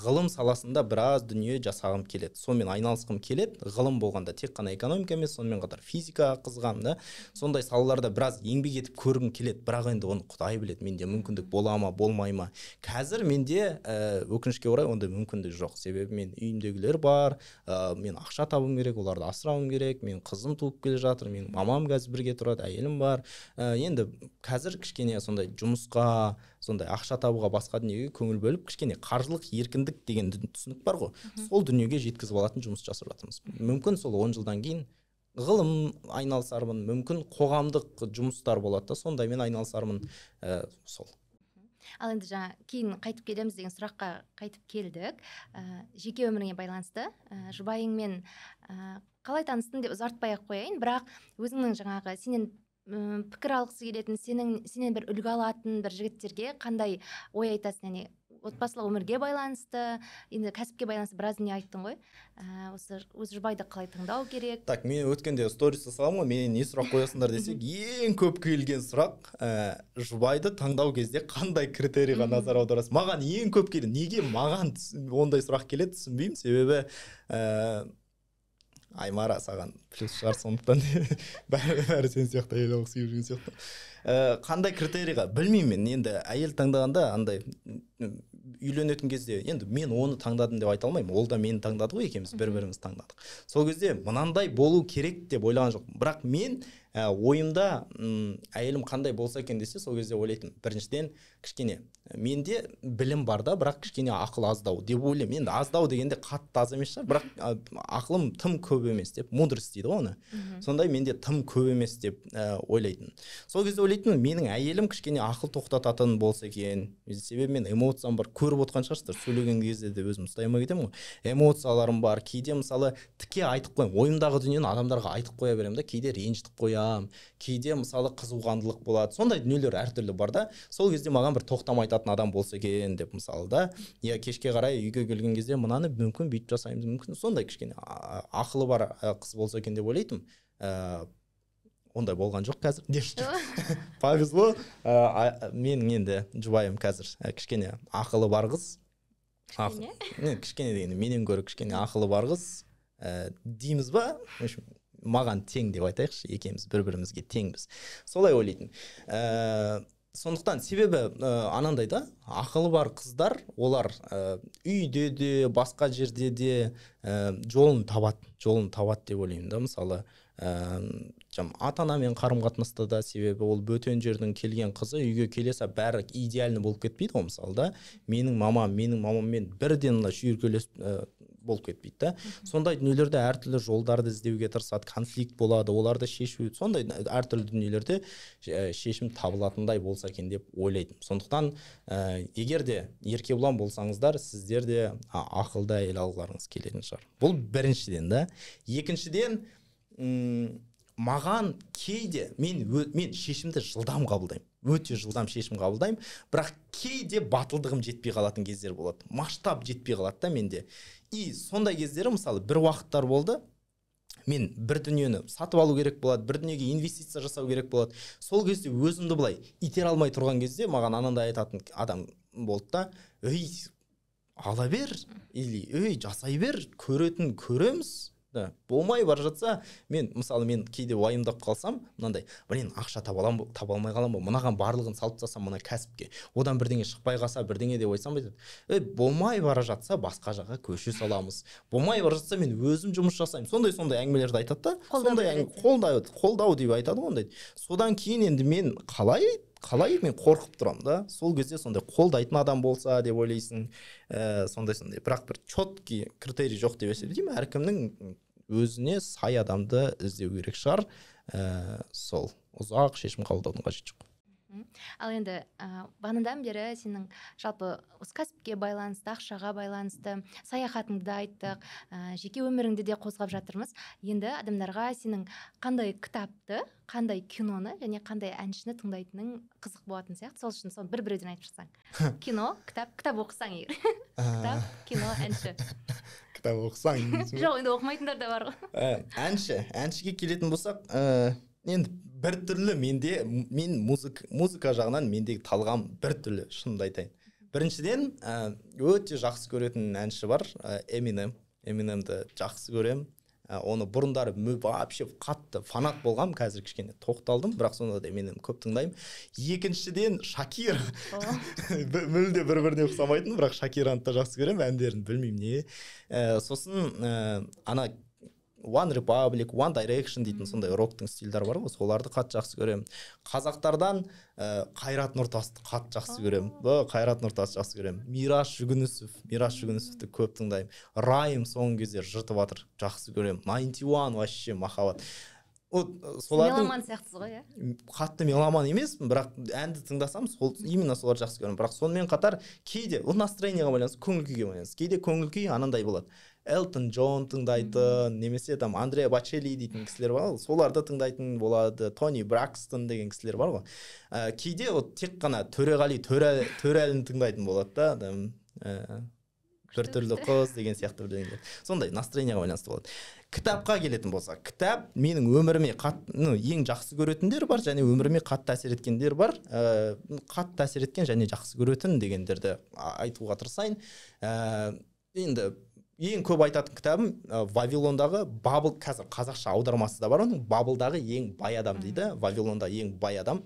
ғылым саласында біраз дүние жасағым келеді. Сонымен айналысқым келеді. Ғылым болғанда тек қана экономика емес, сонымен қатар физика қызғам да. Сондай салаларда біраз еңбек етіп көргім келеді. Бірақ енді оны Құдай біледі, менде мүмкіндік бола ма, болмай ма. Қазір менде өкінішке орай ондай мүмкіндік жоқ. Себебі мен үйімдегілер бар, мен ақша табым керек, оларды асырауым керек, мен қызым туып келе жатыр, мен мамам қазір бірге тұрады, әйелім бар. Енді қазір кішкене сондай жұмысқа, сондай ақша табуға, басқа дүниеге көңіл бөліп, кішкене қаржылық еркіндік деген түсінік бар ғой. Сол дүниеге жеткізіп алатын жұмыс жасап жатырмыз. Мүмкін сол 10 жылдан кейін ғылым айналысармын, мүмкін қоғамдық жұмыстар болады да, сондаймен айналысармын. Сол. Ал енді жаңа кейін қайтып келеміз деген сұраққа қайтып келдік. Жеке өміріңе байланысты жұбайыңмен қалай таныстың деп ұзартпай ақ қояйын, бірақ өзіңнің жаңағы сенен пікір алғысы келетін, сенен бір үлгі алатын бір жігіттерге қандай ой айтасың? Яғни отбасылық өмірге байланысты, енді кәсіпке байланысты біраз дүние айттың ғой. Осы жұбайды қалай таңдау керек? Так, мен өткенде сторис жасағам ғой, менен не сұрақ қоясыңдар десек, ең көп келген сұрақ, жұбайды таңдау кезде қандай критерийға назар аударасыз? Маған ең көп келеді. Неге маған ондай сұрақ келеді, түсінбеймін. Себебі Аймара, саған плюс шығар, сондықтан бәрі сен сияқты әйел алғысы келіп жүрген сияқты. Қандай критерийға білмеймін мен. Енді әйел таңдағанда андай үйленетін кезде енді мен оны таңдадым деп айта алмаймын. Ол да мені таңдады ғой, екеуміз бір-біріміз таңдадық. Сол кезде мынандай болу керек деп ойлаған жоқпын. Бірақ мен ойымда әйелім қандай болса екен десе, сол кезде ойлайтын. Біріншіден кішкене менде білім бар да, бірақ кішкене ақыл аздау деп ойлаймын. Енді аздау дегенде қатты аз емес шығар, бірақ ақылым тым көп емес деп, мудрость дейді ғой оны. Сондай менде тым көп емес деп ойлайтын. Сол кезде ойлайтын, менің әйелім кішкене ақыл тоқтататын болса екен. Себебі мен эмоциям бар, көріп отқан шығарсыздар, сөйлеген кезде де өзім ұстай алмай кетемін ғой. Эмоцияларым бар. Кейде мысалы тіке айтып қоямын, ойымдағы дүниені адамдарға айтып қоя беремін да, кейде ренжітіп қоямын, кейде мысалы қызуғандылық болады. Сондай дүниелер әртүрлі бар да. Сол кезде маған бір тоқтам айтатын адам болса екен деп мысалы да. Я кешке қарай үйге келген кезде мынаны мүмкін бүйтіп жасаймыз, мүмкін сондай кішкене ақылы бар қыз болса екен деп ойлайтын. Ондай болған жоқ қазір. Повезло. Менің енді жұбайым қазір кішкене ақылы бар қыз. Кішкене дегенде менен гөрі кішкене ақылы бар қыз. Дейміз ба? Маған тең деп айтайықшы, екеуміз бір-бірімізге теңбіз. Солай ойлайтын. сондықтан себебі анандай да, ақылы бар қыздар, олар үйде де басқа жерде де жолын табады деп ойлаймын да. Мысалы ата анамен қарым қатынаста да, себебі ол бөтен жердің келген қызы үйге келесе бәрі идеальны болып кетпейді ғой. Мысалы да, менің мамаммен бірден шүйіркелес болып кетпейді да. Сондай дүниелерде әртүрлі жолдарды іздеуге тырысады, конфликт болады, оларды шешу, сондай әртүрлі дүниелерде шешім табылатындай болса екен деп ойлаймын. Сондықтан егер де еркебұлан болсаңыздар, сіздер де ақылды әйел алғыларыңыз келетін шығар. Бұл біріншіден да. Екіншіден, маған кейде мен шешімді жылдам қабылдаймын, өте жылдам шешім қабылдаймын, бірақ кейде батылдығым жетпей қалатын кездер болады, масштаб жетпей қалады да менде. И сондай кездері, мысалы, бір уақыттар болды, мен бір дүниені сатып алу керек болады, бір дүниеге инвестиция жасау керек болады. Сол кезде өзімді былай итере алмай тұрған кезде маған анандай айтатын адам болды да, өй, ала бер, или өй, жасай бер, көретін көреміз. Болмай бар жатса, мен кейде уайымдап қалсам, мынандай, ақша таба алмай қалам ба, мынаған барлығын салып тастасам мына кәсіпке, одан бірдеңе шықпай қалса, бірдеңе деп ойсам, болмай бара жатса басқа жаққа көше саламыз, болмай бара жатса мен өзім жұмыс жасаймын, сондай әңгімелерді айтады да, қолдау деп айтады ғой. Содан кейін енді мен қалай мен қорқып тұрам да. Сол кезде сондай қолдайтын адам болса деп ойлайсың, сондай. Бірақ бір четкий критерий жоқ деп есептеймін. Әркімнің өзіне сай адамды іздеу керек шығар. Сол ұзақ шешім қабылдаудың қажеті жоқ. Ал енді бағанадан бері сенің жалпы осы кәсіпке байланысты, ақшаға байланысты, саяхатыңды да айттық, жеке өміріңді де қозғап жатырмыз. Енді адамдарға сенің қандай кітапты, қандай киноны және қандай әншіні тыңдайтының қызық болатын сияқты. Сол үшін соны бір-бірден айтып шықсаң. Кино, кітап оқысаң егер. Кітап, кино, әнші. Кітап оқысаң. Жоқ, енді оқымайтындар да бар ғой. Әншіге келетін болсақ, енді бір түрлі мен музыка жағынан мендегі талғам бір түрлі, шынымды айтайын. Біріншіден, өте жақсы көретін әнші бар, Эминемді жақсы көрем. Оны бұрындары вообще қатты фанат болғам, қазір кішкене тоқталдым, бірақ сонда да Эминем көп тыңдаймын. Екіншіден, Шакира. Мүлде бір-біріне ұқсамайтын, бірақ Шакираны да жақсы көрем, әндерін білмеймін не. Сосын ана One Republic, One Direction дейтін сондай роктың стильдері бар ғой, соларды қатты жақсы көрем. Қазақтардан Қайрат Нұртасты қатты жақсы көрем. Қайрат Нұртасты жақсы көрем. Мираш Жүгінісовті көп тыңдаймын. Райым соңғы кезде жыртып жатыр, жақсы көрем. 91 вообще махаббат. Меломан сияқтысыз ғой, қатты меломан емеспін, бірақ әнді тыңдасам, именно соларды жақсы көрем. Бірақ сонымен қатар кейде настроениеға байланысты, көңіл күйге байланысты. Кейде көңіл күй анандай болады. Элтон Джон тыңдайтын, немесе Андреа Бочелли дейтін кісілер бар, соларды тыңдайтын болады. Тони Бракстон деген кісілер бар ғой. Кейде тек қана Төреғали Төрәліні тыңдайтын болады да. Бір түрлі қыз деген сияқты бірдеңелер. Сондай настроениеға байланысты болады. Кітапқа келетін болса, кітап менің өміріме ең жақсы көретіндер бар, және өміріме қатты әсер еткендер бар. Қатты әсер еткен және жақсы көретін дегендерді айтуға тырысайын. Енді ең көп айтатын кітабым Вавилондағы Бабыл, қазір қазақша аудармасы да бар оның, Бабылдағы ең бай адам дейді. Вавилонда ең бай адам.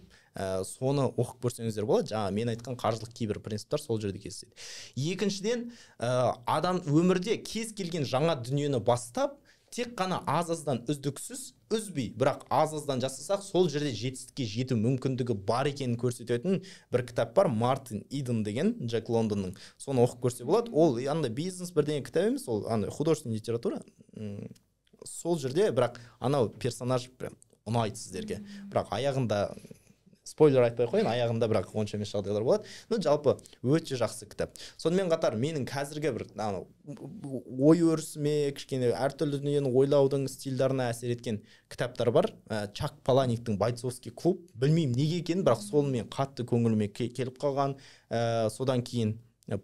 Соны оқып көрсеңіздер болады. Жаңа мен айтқан қаржылық кейбір принциптер сол жерде кездеседі. Екіншіден, адам өмірде кез келген жаңа дүниені бастап, тек қана аз-аздан үзбей, бірақ аз-аздан жасасақ, сол жерде жетістікке жету мүмкіндігі бар екенін көрсететін бір кітап бар, Мартин Иден деген, Джек Лондонның. Соны оқып көрсе болады. Ол андай бизнес бірдеңе кітап емес, ол художественный литература. Сол жерде, бірақ анау персонаж прям ұнайды сіздерге. Бірақ аяғында спойлер айтпай қойын, аяғында бірақ онша емес жағдайлар болады. Жалпы өте жақсы кітап. Сонымен қатар менің қазіргі бір ой өрісіме, кішкене әртүрлі дүниені ойлаудың стильдарына әсер еткен кітаптар бар. Чак Паланиктің Бойцовский клуб. Білмеймін неге екенін, бірақ сол мен қатты көңіліме келіп қалған. Содан кейін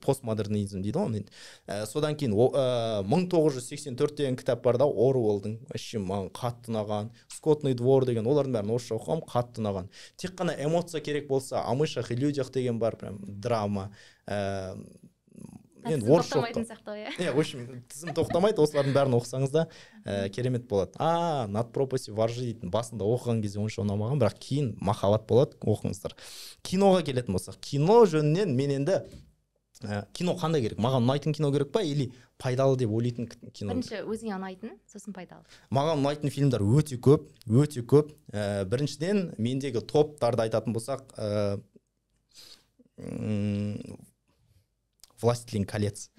постмодернизм дейді ғой. Содан кейін 1984 деген кітап бар да, Оруэллдың, вообще маған қатты ұнаған. Скотный двор деген, олардың бәрін орысша оқығам, қатты ұнаған. Тек қана эмоция керек болса, О мышах и людях деген бар, прям драма. енді орысша тоқтамайтын сияқты ғой. в общем тізім тоқтамайды, осылардың бәрін оқысаңыз да керемет болады. над пропаси воржи дейтін басында оқыған кезде онша ұнамаған, бірақ кейін махаббат болады, оқыңыздар. Киноға келетін болсақ, кино жөнінен мен енді кино қандай керек? Маған ұнайтын кино керек па или пайдалы деп ойлайтын кино? Бірінші өзіңе ұнайтын, сосын пайдалы. Маған ұнайтын фильмдер өте көп. Біріншіден мендегі топтарды айтатын болсақ, Властелин колец,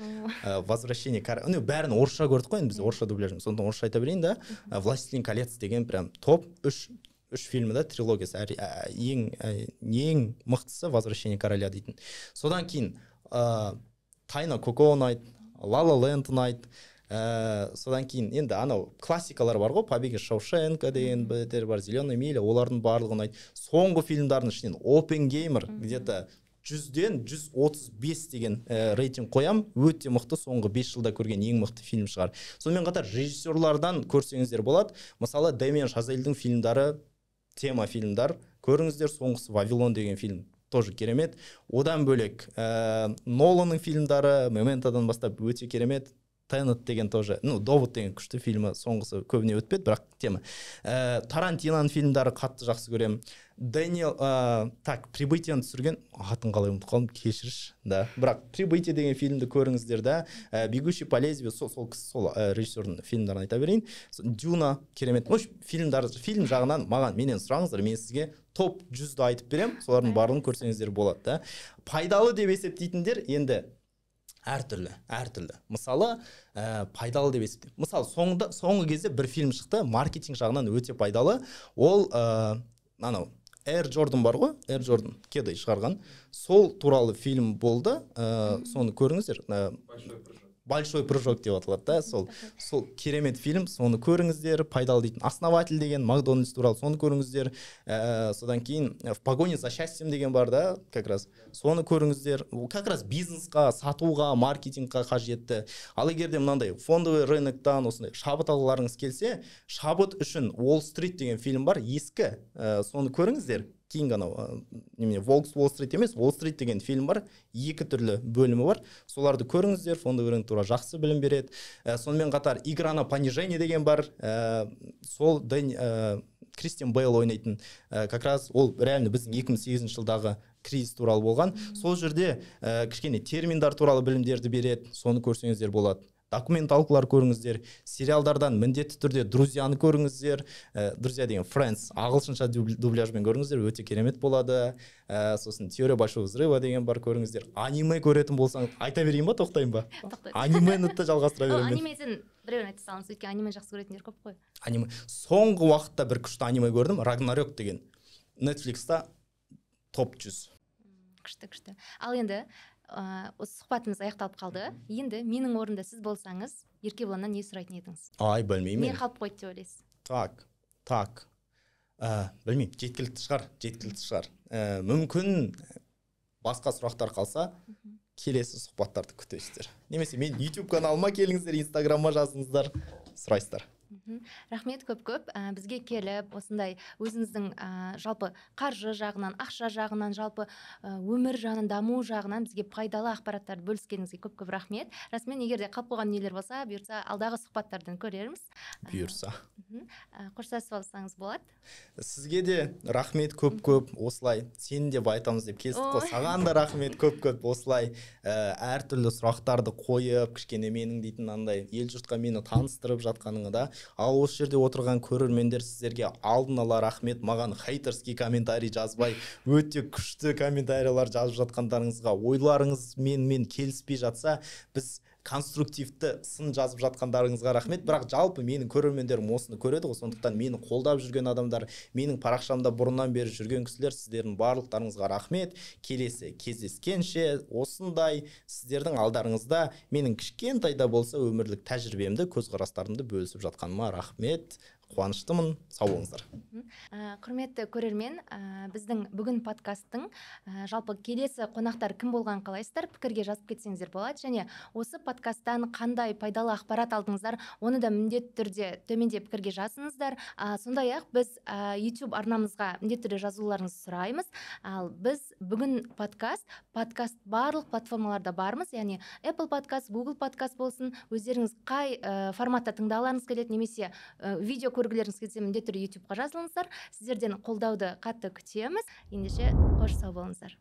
Возвращение бәрін орысша көрдік қой, біз орысша дубляжын, сондықтан орысша айта берейін да. Властелин колец деген прям топ үш фильмі да, трилогиясы. Ең мықтысы Возвращение короля дейтін. Содан кейін Тайна Коко ұнайды, Ла Ла Ленд ұнайды. Содан кейін енді анау классикалар бар ғой, Побег из Шоушенка деген бітер бар, Зеленая миля, олардың барлығы ұнайды. Соңғы фильмдардың ішінен Оппенгеймер где-то 100-ден 135 деген рейтинг қоям, өте мықты, соңғы 5 жылда көрген ең мықты фильм шығар. Сонымен қатар режиссерлардан көрсеңіздер болады. Мысалы Дэмиен Шазельдің фильмдары, тема фильмдар көріңіздер. Соңғысы Вавилон деген фильм тоже керемет. Одан бөлек Ноланның фильмдары Мементодан бастап өте керемет. Тенет деген тоже, Довод деген күшті фильмі, соңғысы көбіне өтпеді, бірақ тема. Тарантиноның фильмдары қатты жақсы көрем. Прибытияны түсірген, атын қалай ұмытып қалдым, кешіріш, да. Бірақ Прибытие деген фильмді көріңіздер, да. Бегущий по лезвию, сол режиссердің фильмдарын айта берейін. Дюна керемет. Фильм жағынан менен сұраңыздар, мен сізге топ 100-ді айтып берем, солардың барлығын көрсеңіздер болады, да. Пайдалы деп есептейтіндер енді әртүрлі. Мысалы, пайдалы деп есептеймін. Мысалы, соңғы кезде бір фильм шықты, маркетинг жағынан өте пайдалы. Ол Air Jordan бар ғой, Air Jordan кедай шығарған. Сол туралы фильм болды. Соны көріңіздер. Большой прыжок деп аталады, да, сол керемет фильм, соны көріңіздер. Пайдалы дейтін Основатель деген Макдональдс туралы, соны көріңіздер. Содан кейін В погоне за счастьем деген бар, да, как раз соны көріңіздер. Как раз бизнесқа, сатуға, маркетингқа қажетті. Ал егер де мынандай фондовый рыноктан осындай шабыт алғыларыңыз келсе, шабыт үшін Уолл-стрит деген фильм бар, ескі, соны көріңіздер. Кейін ғана Волкс Уолл-стрит емес, Уолл-стрит деген фильм бар, 2 түрлі бөлімі бар, соларды көріңіздер, фондовый рынок туралы жақсы білім береді. Сонымен қатар Игра на понижение деген бар, сол Кристиан Бейл ойнайтын, как раз ол реально біздің 2008 жылдағы кризис туралы болған. Сол жерде кішкене терминдар туралы білімдерді береді, соны көрсеңіздер болады. Документалкалар көріңіздер, сериалдардан міндетті түрде Друзьяны көріңіздер. Друзья деген Friends ағылшынша дубляжбен көріңіздер, өте керемет болады. Сосын Теория большого взрыва деген бар, көріңіздер. Аниме көретін болсаң, айта берейін ба, тоқтайын ба? Анимені жалғастыра беремін. Анимеден біреуін айта салыңыз, өйткені аниме жақсы көретіндер көп қой. Аниме. Соңғы уақытта бір күшті аниме көрдім, Рагнарёк деген. Netflixта топ 100. Күшті. Ал енді осы сұхбатымыз аяқталып қалды. Енді менің орнымда сіз болсаңыз, Еркебұланнан не сұрайтын едіңіз? Білмеймін. Не қалып қойды деп ойлайсыз? Так. Білмеймін, жеткілікті шығар. Мүмкін басқа сұрақтар қалса, келесі сұхбаттарды күтесіздер. Немесе мен YouTube каналыма келіңіздер, Instagram'a жазыңыздар, сұрайсыздар. Рахмет көп. Бізге келіп, осындай өзіңіздің жалпы қаржы жағынан, ақша жағынан, жалпы өмір жағынан, даму жағынан бізге пайдалы ақпараттарды бөліскеніңізге көп рахмет. Расымен егер де қалып қойған нелер болса, бұйырса алдағы сұхбаттардан көрерміз. Бұйырса. Қоштасып алсаңыз болады. Сізге де рахмет көп, осылай сені де айтамыз деп келістік қой. Саған да рахмет көп, осылай әртүрлі сұрақтарды қойып, кішкене менің дейтін андай ел жұртқа мені таныстырып жатқаныңа да. Ал осы жерде отырған көрермендер, сіздерге алдын ала рахмет. Маған хейтерский комментарий жазбай, өте күшті комментарийлар жазып жатқандарыңызға, ойларыңыз мен келіспей жатса, біз конструктивті сын жазып жатқандарыңызға рахмет. Бірақ жалпы менің көрермендерім осыны көреді ғой, сондықтан мені қолдап жүрген адамдар, менің парақшамда бұрыннан бері жүрген кісілер, сіздердің барлықтарыңызға рахмет. Келесі кездескенше осындай сіздердің алдарыңызда менің кішкентай да болса өмірлік тәжірибемді, көзқарастарымды бөлісіп жатқаныма рахмет. қуаныштымын. Сау болыңыздар. Құрметті көрермен, біздің бүгін подкасттың жалпы келесі қонақтар кім болған қалайсыздар, пікірге жазып кетсеңіздер болады, және осы подкасттан қандай пайдалы ақпарат алдыңыздар, оны да міндетті түрде төменде пікірге жазыңыздар. Сондай-ақ біз YouTube арнамызға міндетті түрде жазуларыңызды сұраймыз. Ал біз бүгін подкаст барлық платформаларда бармыз, яғни Apple подкаст, Google подкаст болсын, өздеріңіз қай форматта тыңдағыларыңыз келеді, немесе видео көргілеріңіз келсе міндетті түрде YouTube-ға жазылыңыздар. Сіздерден қолдауды қатты күтеміз. Ендеше қош сау болыңыздар.